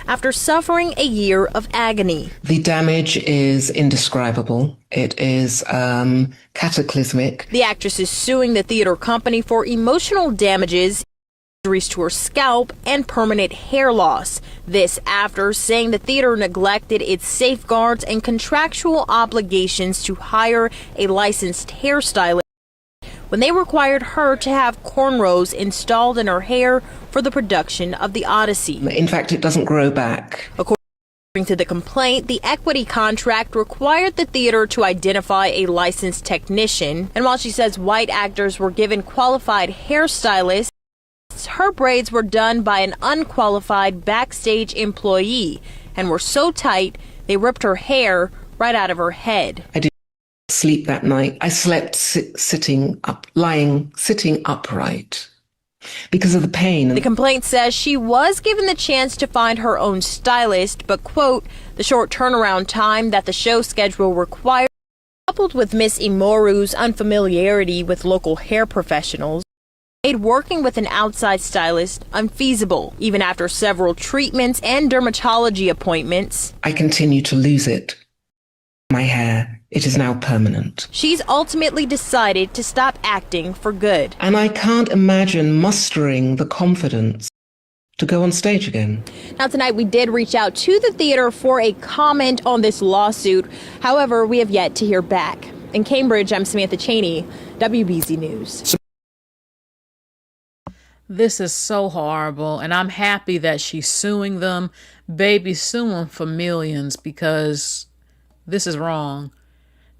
after suffering a year of agony. The damage is indescribable. It is cataclysmic. The actress is suing the theater company for emotional damages, injuries to her scalp, and permanent hair loss. This after saying the theater neglected its safeguards and contractual obligations to hire a licensed hairstylist when they required her to have cornrows installed in her hair for the production of The Odyssey. In fact, it doesn't grow back. According to the complaint, the equity contract required the theater to identify a licensed technician, and while she says white actors were given qualified hairstylists, her braids were done by an unqualified backstage employee and were so tight they ripped her hair right out of her head. I didn't sleep that night. I slept sitting upright because of the pain. The complaint says she was given the chance to find her own stylist, but, quote, the short turnaround time that the show schedule required, coupled with Miss Imoru's unfamiliarity with local hair professionals, made working with an outside stylist unfeasible. Even after several treatments and dermatology appointments, I continue to lose it. My hair, it is now permanent. She's ultimately decided to stop acting for good. And I can't imagine mustering the confidence to go on stage again. Now tonight we did reach out to the theater for a comment on this lawsuit. However, we have yet to hear back. In Cambridge, I'm Samantha Cheney, WBZ News. This is so horrible, and I'm happy that she's suing them. Baby, sue them for millions because this is wrong.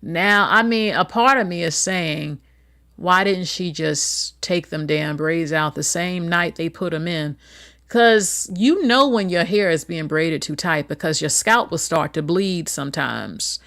Now, I mean, a part of me is saying, Why didn't she just take them damn braids out the same night they put them in? Because you know when your hair is being braided too tight, because your scalp will start to bleed sometimes.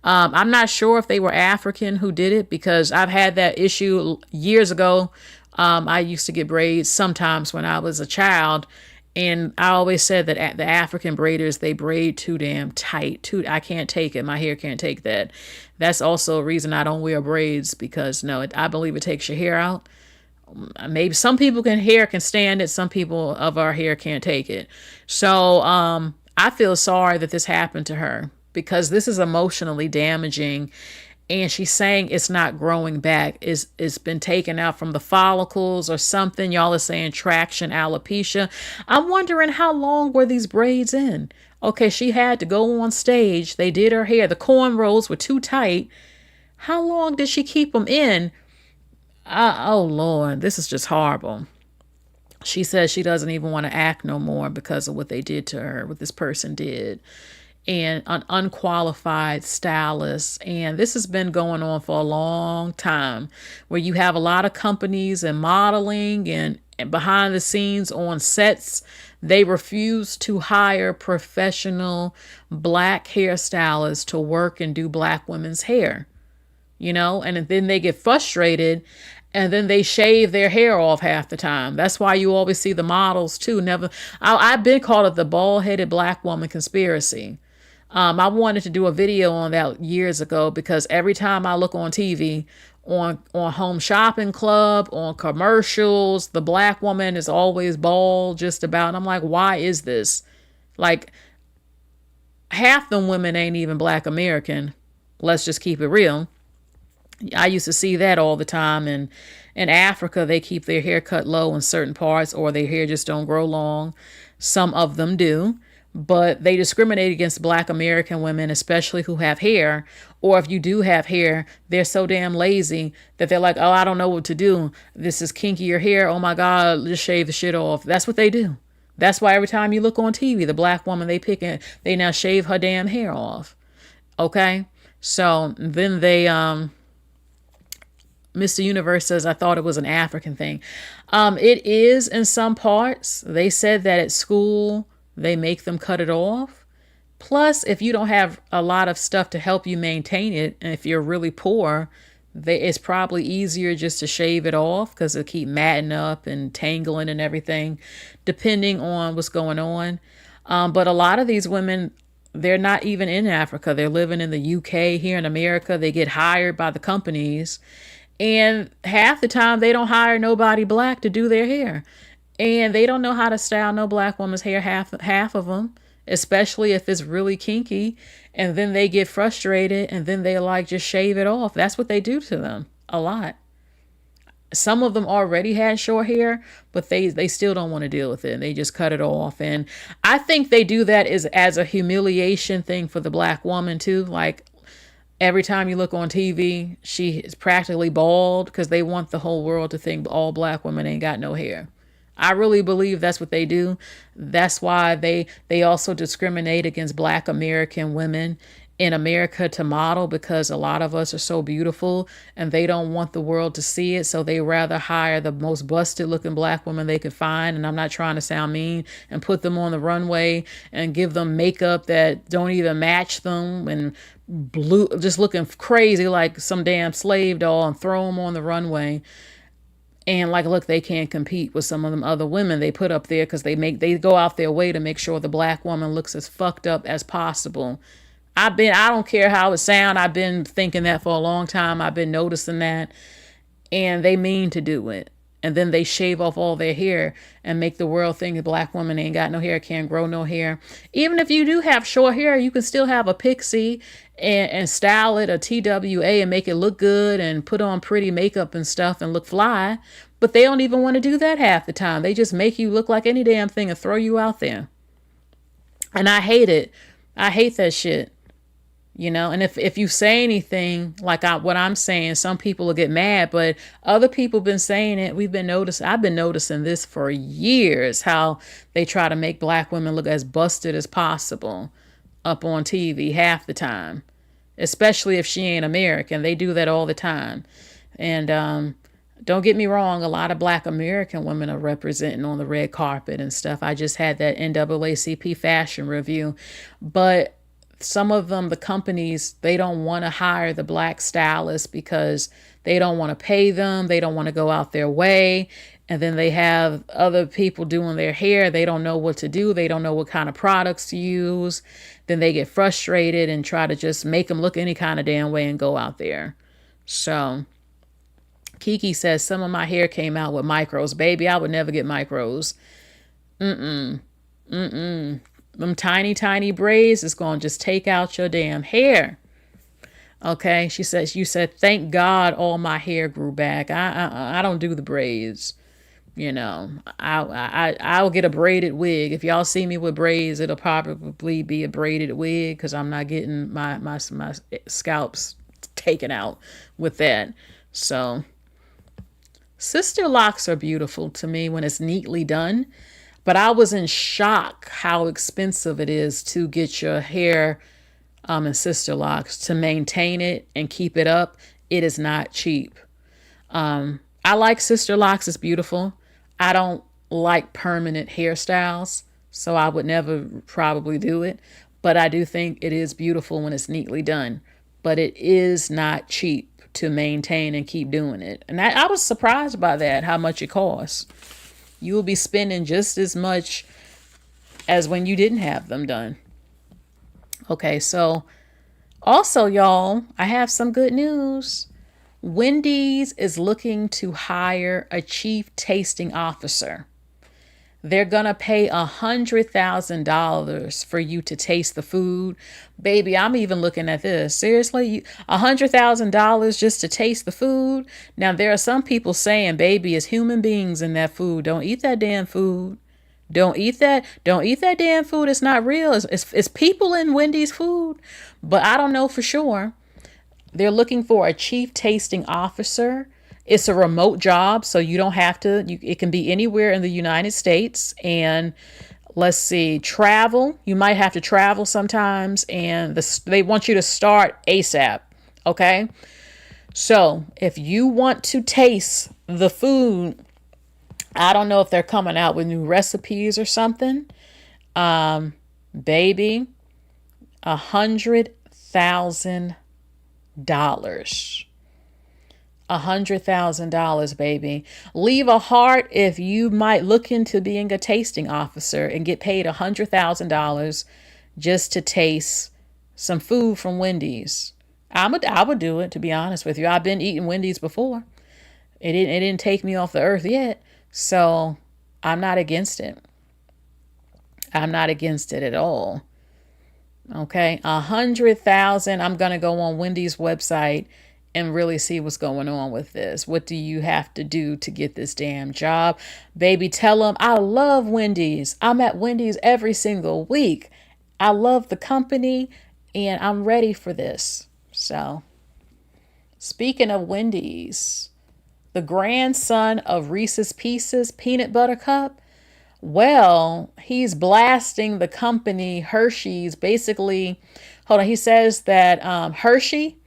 I'm not sure if they were African who did it, because I've had that issue years ago. I used to get braids sometimes when I was a child, and I always said that the African braiders, they braid too damn tight. I can't take it. My hair can't take that. That's also a reason I don't wear braids, because no, I believe it takes your hair out. Maybe some people can stand it. Some people of our hair can't take it. So I feel sorry that this happened to her, because this is emotionally damaging. And she's saying it's not growing back. It's been taken out from the follicles or something. Y'all are saying traction alopecia. I'm wondering, how long were these braids in? Okay, she had to go on stage. They did her hair. The cornrows were too tight. How long did she keep them in? Oh, Lord, this is just horrible. She says she doesn't even want to act no more because of what they did to her, what this person did. And an unqualified stylist. And this has been going on for a long time, where you have a lot of companies and modeling and behind the scenes on sets, they refuse to hire professional black hairstylists to work and do black women's hair. And then they get frustrated, and then they shave their hair off half the time. That's why you always see the models too. I've been called it the bald-headed black woman conspiracy. I wanted to do a video on that years ago, because every time I look on TV, on Home Shopping Club, on commercials, the black woman is always bald just about. And I'm like, why is this? Like, half the women ain't even black American. Let's just keep it real. I used to see that all the time. And in Africa, they keep their hair cut low in certain parts, or their hair just don't grow long. Some of them do. But they discriminate against black American women, especially who have hair. Or if you do have hair, they're so damn lazy that they're like, oh, I don't know what to do. This is kinkier hair. Oh my God, just shave the shit off. That's what they do. That's why every time you look on TV, the black woman they pick, they now shave her damn hair off. Okay? So then they, Mr. Universe says, I thought it was an African thing. It is in some parts. They said that at school, they make them cut it off. Plus, if you don't have a lot of stuff to help you maintain it, and if you're really poor, it's probably easier just to shave it off, because it'll keep matting up and tangling and everything, depending on what's going on. But a lot of these women, they're not even in Africa. They're living in the UK, here in America. They get hired by the companies. And half the time, they don't hire nobody black to do their hair. And they don't know how to style no black woman's hair, half of them, especially if it's really kinky. And then they get frustrated, and then they like just shave it off. That's what they do to them a lot. Some of them already had short hair, but they still don't want to deal with it. And they just cut it off. And I think they do that as a humiliation thing for the black woman too. Like, every time you look on TV, she is practically bald, because they want the whole world to think all black women ain't got no hair. I really believe that's what they do. That's why they also discriminate against black American women in America to model, because a lot of us are so beautiful and they don't want the world to see it. So they rather hire the most busted looking black woman they could find. And I'm not trying to sound mean, and put them on the runway and give them makeup that don't even match them, and blue, just looking crazy like some damn slave doll, and throw them on the runway. And like, look, they can't compete with some of them other women they put up there, because they go out their way to make sure the black woman looks as fucked up as possible. I don't care how it sounds. I've been thinking that for a long time. I've been noticing that. And they mean to do it. And then they shave off all their hair and make the world think a black woman ain't got no hair, can't grow no hair. Even if you do have short hair, you can still have a pixie and style it a TWA and make it look good and put on pretty makeup and stuff and look fly. But they don't even want to do that half the time. They just make you look like any damn thing and throw you out there. And I hate it. I hate that shit. And if you say anything like what I'm saying, some people will get mad, but other people have been saying it. I've been noticing this for years, how they try to make black women look as busted as possible up on TV half the time, especially if she ain't American. They do that all the time. And Don't get me wrong, a lot of Black American women are representing on the red carpet and stuff. I just had that NAACP fashion review. But some of them, the companies, they don't want to hire the Black stylists because they don't want to pay them. They don't want to go out their way. And then they have other people doing their hair. They don't know what to do. They don't know what kind of products to use. Then they get frustrated and try to just make them look any kind of damn way and go out there. So Kiki says, some of my hair came out with micros. Baby, I would never get micros. Them tiny, tiny braids is going to just take out your damn hair. Okay, she says, you said, thank God all my hair grew back. I don't do the braids. You know, I'll get a braided wig. If y'all see me with braids, it'll probably be a braided wig because I'm not getting my scalps taken out with that. So sister locks are beautiful to me when it's neatly done. But I was in shock how expensive it is to get your hair in sister locks. To maintain it and keep it up, it is not cheap. I like sister locks. It's beautiful. I don't like permanent hairstyles, so I would never probably do it. But I do think it is beautiful when it's neatly done. But it is not cheap to maintain and keep doing it. And I was surprised by that, how much it costs. You will be spending just as much as when you didn't have them done. Okay, so also, y'all, I have some good news. Wendy's is looking to hire a chief tasting officer. They're going to pay $100,000 for you to taste the food. Baby, I'm even looking at this. Seriously, $100,000 just to taste the food? Now, there are some people saying, baby, it's human beings in that food. Don't eat that damn food. Don't eat that. Don't eat that damn food. It's not real. It's people in Wendy's food. But I don't know for sure. They're looking for a chief tasting officer. It's a remote job, so you don't have to. It can be anywhere in the United States. And let's see, travel. You might have to travel sometimes. And they want you to start ASAP. Okay? So if you want to taste the food, I don't know if they're coming out with new recipes or something. Baby, $100,000. $100,000, baby. Leave a heart if you might look into being a tasting officer and get paid $100,000 just to taste some food from Wendy's. I would do it, to be honest with you. I've been eating Wendy's before. It didn't take me off the earth yet. So I'm not against it. I'm not against it at all. Okay, 100,000. I'm going to go on Wendy's website and really see what's going on with this. What do you have to do to get this damn job? Baby, tell them I love Wendy's. I'm at Wendy's every single week. I love the company and I'm ready for this. So, speaking of Wendy's, the grandson of Reese's Pieces peanut butter cup, well, he's blasting the company Hershey's. Basically, he says that Hershey,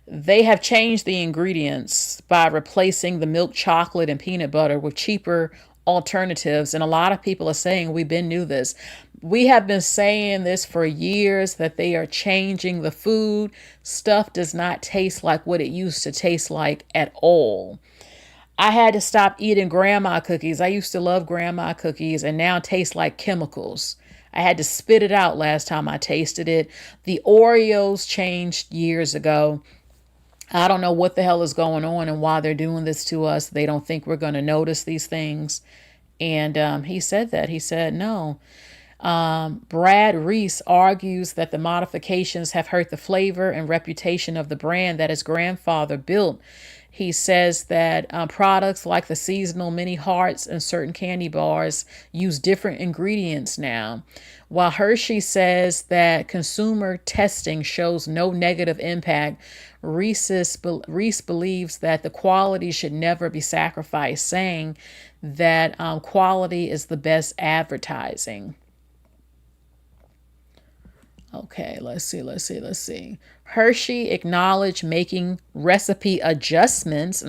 they have changed the ingredients by replacing the milk chocolate and peanut butter with cheaper alternatives. And a lot of people are saying we've been knew this. We have been saying this for years, that they are changing the food. Stuff does not taste like what it used to taste like at all. I had to stop eating grandma cookies. I used to love grandma cookies and now taste like chemicals. I had to spit it out last time I tasted it. The Oreos changed years ago. I don't know what the hell is going on and why they're doing this to us. They don't think we're going to notice these things. And he said that. He said, no. Brad Reese argues that the modifications have hurt the flavor and reputation of the brand that his grandfather built. He says that products like the seasonal mini hearts and certain candy bars use different ingredients now. While Hershey says that consumer testing shows no negative impact, Reese believes that the quality should never be sacrificed, saying that quality is the best advertising. Okay, let's see. Hershey acknowledged making recipe adjustments,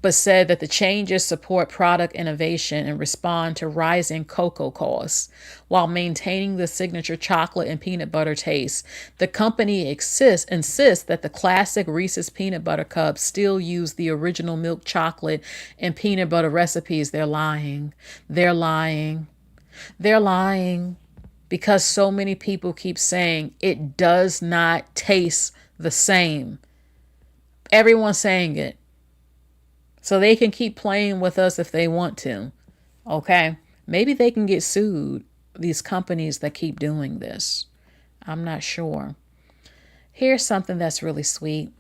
but said that the changes support product innovation and respond to rising cocoa costs while maintaining the signature chocolate and peanut butter taste. The company insists that the classic Reese's peanut butter cups still use the original milk chocolate and peanut butter recipes. They're lying. They're lying. They're lying. Because so many people keep saying it does not taste the same. Everyone's saying it. So they can keep playing with us if they want to. Okay? Maybe they can get sued, these companies that keep doing this. I'm not sure. Here's something that's really sweet.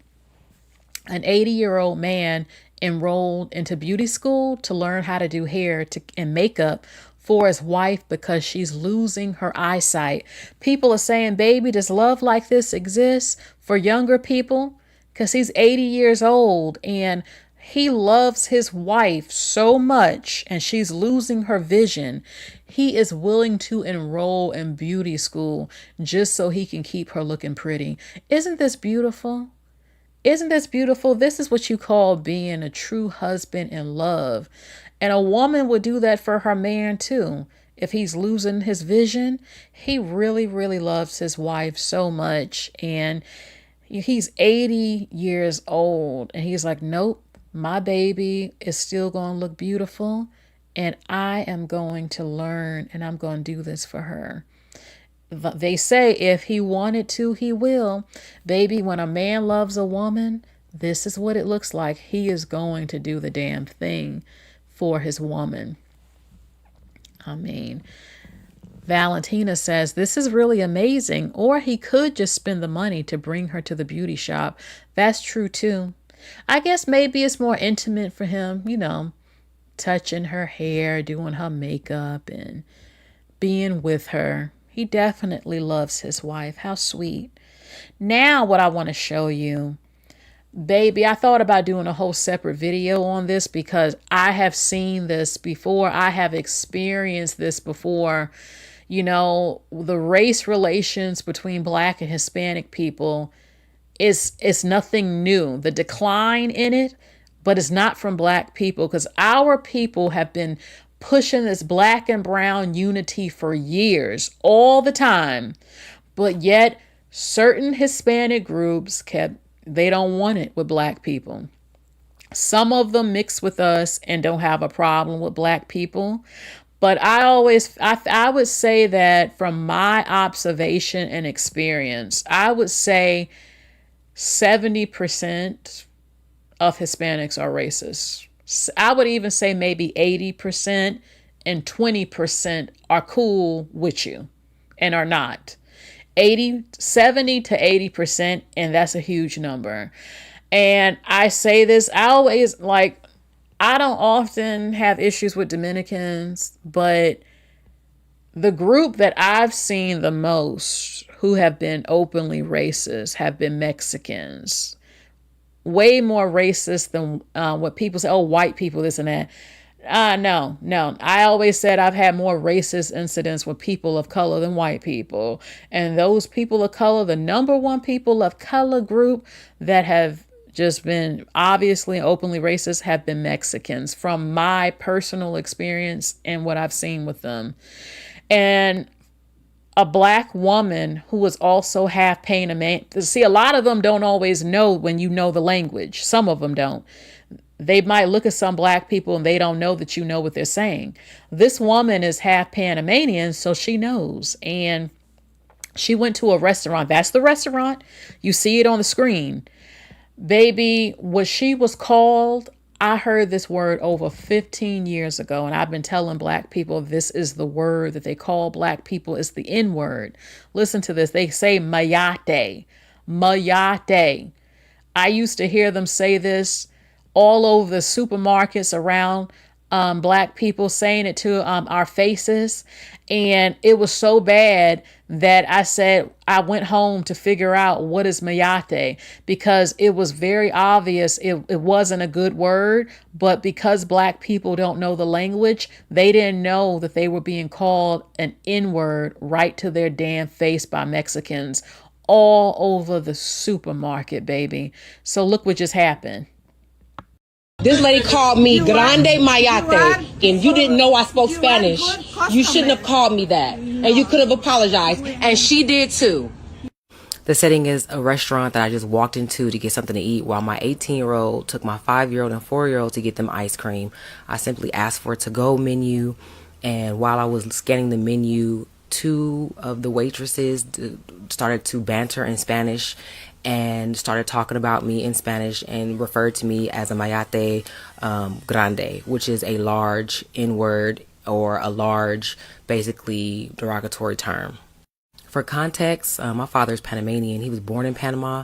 An 80-year-old man enrolled into beauty school to learn how to do hair and makeup for his wife because she's losing her eyesight. People are saying, baby, does love like this exist for younger people? Because he's 80 years old and he loves his wife so much and she's losing her vision. He is willing to enroll in beauty school just so he can keep her looking pretty. Isn't this beautiful? Isn't this beautiful? This is what you call being a true husband in love. And a woman would do that for her man too. If he's losing his vision, he really, really loves his wife so much. And he's 80 years old. And he's like, nope, my baby is still going to look beautiful. And I am going to learn and I'm going to do this for her. They say if he wanted to, he will. Baby, when a man loves a woman, this is what it looks like. He is going to do the damn thing for his woman. I mean, Valentina says, this is really amazing. Or he could just spend the money to bring her to the beauty shop. That's true too. I guess maybe it's more intimate for him, you know, touching her hair, doing her makeup and being with her. He definitely loves his wife. How sweet. Now what I want to show you, baby, I thought about doing a whole separate video on this because I have seen this before. I have experienced this before. You know, the race relations between Black and Hispanic people is nothing new. The decline in it, but it's not from Black people because our people have been pushing this Black and brown unity for years, all the time. But yet certain Hispanic groups they don't want it with Black people. Some of them mix with us and don't have a problem with Black people. But I would say that from my observation and experience, I would say 70% of Hispanics are racist. I would even say maybe 80% and 20% are cool with you and are not. 70 to 80%, and that's a huge number. And I say this, I don't often have issues with Dominicans, but the group that I've seen the most who have been openly racist have been Mexicans. Way more racist than what people say, oh, white people, this and that. No. I always said I've had more racist incidents with people of color than white people. And those people of color, the number one people of color group that have just been obviously openly racist have been Mexicans from my personal experience and what I've seen with them. And a Black woman who was also half Panamanian. See, a lot of them don't always know when you know the language. Some of them don't. They might look at some Black people and they don't know that you know what they're saying. This woman is half Panamanian, so she knows. And she went to a restaurant. That's the restaurant. You see it on the screen. Baby, what she was called, I heard this word over 15 years ago, and I've been telling Black people this is the word that they call Black people. It's the N word. Listen to this. They say mayate. Mayate. I used to hear them say this all over the supermarkets around Black people, saying it to our faces. And it was so bad that I said, I went home to figure out what is mayate, because it was very obvious it wasn't a good word. But because Black people don't know the language, they didn't know that they were being called an N-word right to their damn face by Mexicans all over the supermarket, baby. So look what just happened. This lady called me Grande Mayate, and you didn't know I spoke Spanish. You shouldn't have called me that, and you could have apologized, and she did too. The setting is a restaurant that I just walked into to get something to eat while my 18-year-old took my 5-year-old and 4-year-old to get them ice cream. I simply asked for a to-go menu, and while I was scanning the menu, two of the waitresses started to banter in Spanish and started talking about me in Spanish and referred to me as a Mayate Grande, which is a large N-word or a large, basically derogatory term. For context, my father is Panamanian. He was born in Panama.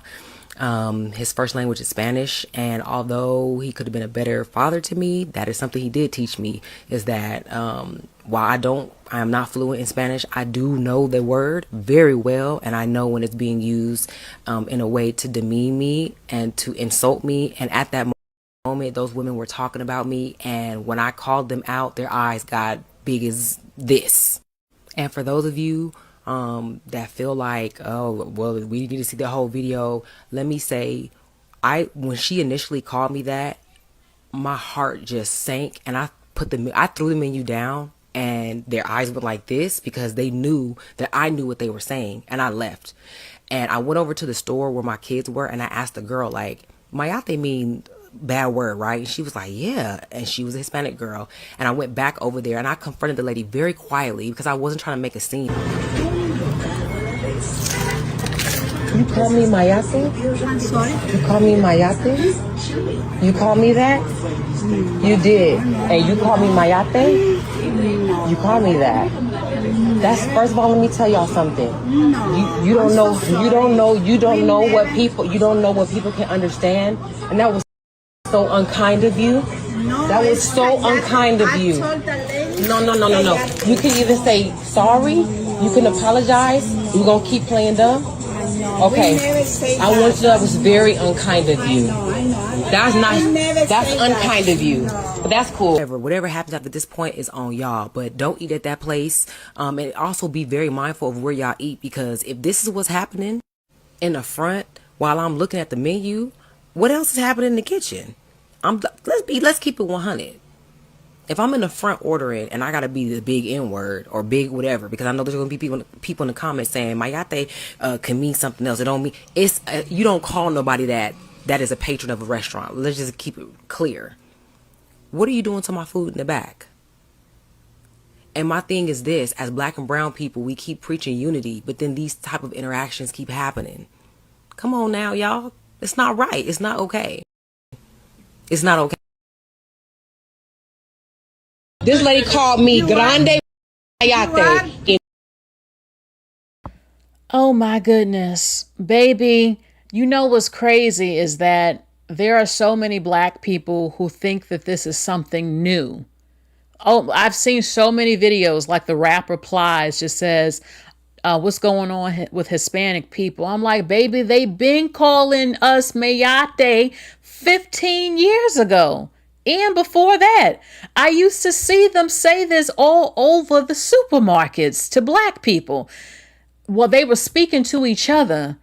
His first language is Spanish, and although he could have been a better father to me, that is something he did teach me, is that while I am not fluent in Spanish, I do know the word very well, and I know when it's being used in a way to demean me and to insult me. And at that moment, those women were talking about me, and when I called them out, their eyes got big as this. And for those of you that feel like, oh, well, we need to see the whole video, let me say, when she initially called me that, my heart just sank, and I threw the menu down, and their eyes went like this because they knew that I knew what they were saying, and I left. And I went over to the store where my kids were, and I asked the girl, like, Mayate mean bad word, right? And she was like, yeah. And she was a Hispanic girl. And I went back over there, and I confronted the lady very quietly because I wasn't trying to make a scene. You call me Mayate? I'm sorry? You call me Mayate? You call me that? You did. And you call me Mayate? You call me that. That's, first of all, let me tell y'all something. You don't know what people can understand. And that was so unkind of you. That was so unkind of you. No. You can even say sorry. You can apologize. We're going to keep playing dumb. Okay. I want you to know that was very unkind of you. That's unkind of you. But that's cool. Whatever happens after this point is on y'all. But don't eat at that place. And also be very mindful of where y'all eat, because if this is what's happening in the front while I'm looking at the menu, what else is happening in the kitchen? Let's keep it 100. If I'm in the front ordering and I gotta be the big N word or big whatever, because I know there's gonna be people in the comments saying Mayate can mean something else. It don't mean it's. You don't call nobody that is a patron of a restaurant. Let's just keep it clear. What are you doing to my food in the back? And my thing is this: as black and brown people, we keep preaching unity, but then these type of interactions keep happening. Come on now, y'all. It's not right. It's not okay. It's not okay. This lady called me Grande Mayate. Oh my goodness, baby. You know what's crazy is that there are so many black people who think that this is something new. Oh, I've seen so many videos, like the rap replies just says, what's going on with Hispanic people? I'm like, baby, they've been calling us Mayate 15 years ago. And before that, I used to see them say this all over the supermarkets to black people. Well, they were speaking to each other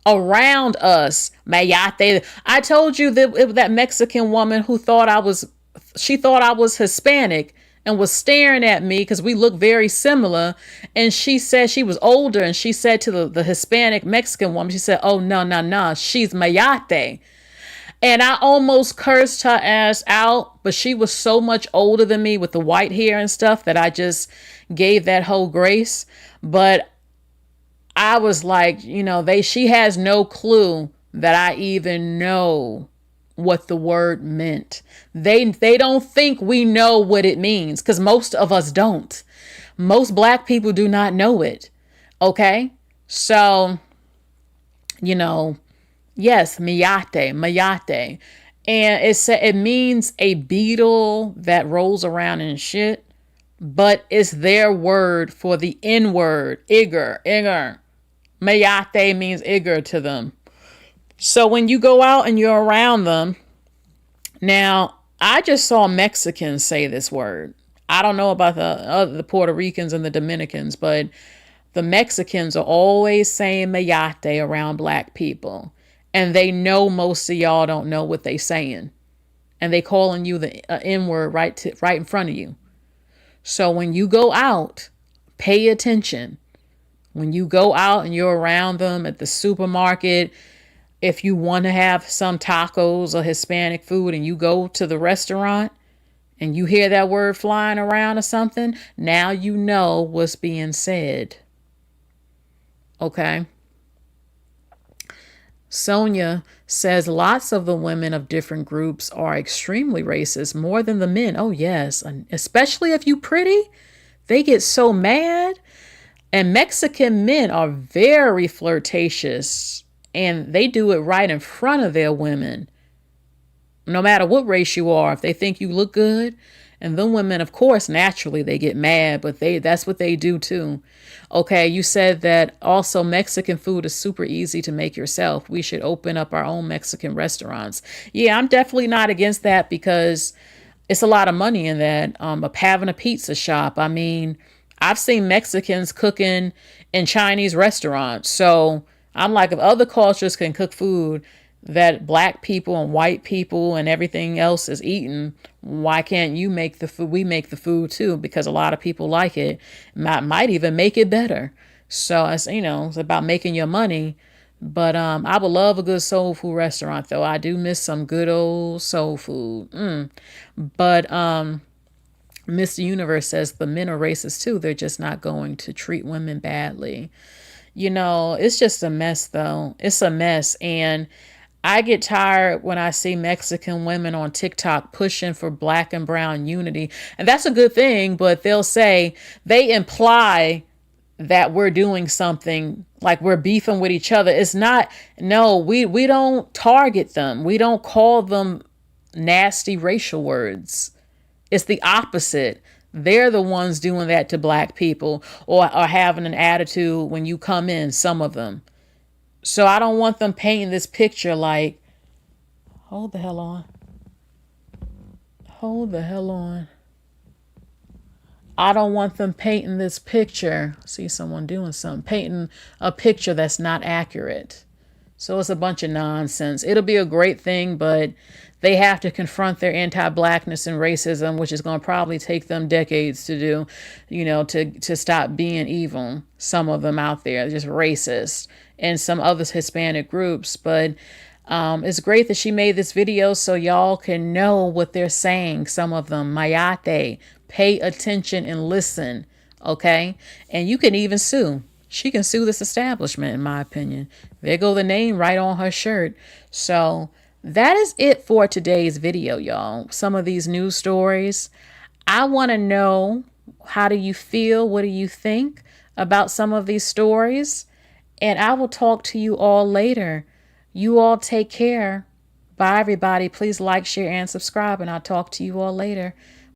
around us. Mayate. I told you that Mexican woman who thought I was Hispanic and was staring at me because we look very similar. And she said she was older, and she said to the Hispanic Mexican woman, she said, oh, no, she's Mayate. And I almost cursed her ass out, but she was so much older than me with the white hair and stuff that I just gave that whole grace. But I was like, she has no clue that I even know what the word meant. They don't think we know what it means, because most of us don't. Most black people do not know it. Okay? So, yes, Mayate. And it means a beetle that rolls around in shit, but it's their word for the N word, igger. Mayate means igger to them. So when you go out and you're around them, now I just saw Mexicans say this word. I don't know about the Puerto Ricans and the Dominicans, but The Mexicans are always saying mayate around black people. And they know most of y'all don't know what they saying. And they calling you the N-word right in front of you. So when you go out, pay attention. When you go out and you're around them at the supermarket, if you want to have some tacos or Hispanic food and you go to the restaurant and you hear that word flying around or something, now you know what's being said. Okay? Sonia says lots of the women of different groups are extremely racist, more than the men. Oh, yes. And especially if you pretty, they get so mad. And Mexican men are very flirtatious, and they do it right in front of their women. No matter what race you are, if they think you look good. And the women, of course, naturally they get mad, but that's what they do too. Okay, you said that also Mexican food is super easy to make yourself. We should open up our own Mexican restaurants. Yeah, I'm definitely not against that because it's a lot of money in that. Of having a pizza shop. I mean, I've seen Mexicans cooking in Chinese restaurants. So I'm like, if other cultures can cook food that black people and white people and everything else is eating, why can't you make the food? We make the food too, because a lot of people like it. Might even make it better. So it's, it's about making your money. But I would love a good soul food restaurant, though. I do miss some good old soul food. But Mr. Universe says the men are racist too. They're just not going to treat women badly. It's just a mess, though. It's a mess. And I get tired when I see Mexican women on TikTok pushing for black and brown unity. And that's a good thing, but they imply that we're doing something like we're beefing with each other. It's not, no, we don't target them. We don't call them nasty racial words. It's the opposite. They're the ones doing that to black people or having an attitude when you come in, some of them. So I don't want them painting this picture like, hold the hell on. I don't want them painting this picture. See someone doing something, painting a picture that's not accurate. So it's a bunch of nonsense. It'll be a great thing, but they have to confront their anti-blackness and racism, which is going to probably take them decades to do, to stop being evil. Some of them out there, just racist, and some other Hispanic groups. But it's great that she made this video so y'all can know what they're saying. Some of them, mayate, pay attention and listen, okay? And you can even sue. She can sue this establishment, in my opinion. There go the name right on her shirt. So that is it for today's video, y'all. Some of these news stories. I want to know, how do you feel? What do you think about some of these stories? And I will talk to you all later. You all take care. Bye, everybody. Please like, share, and subscribe. And I'll talk to you all later.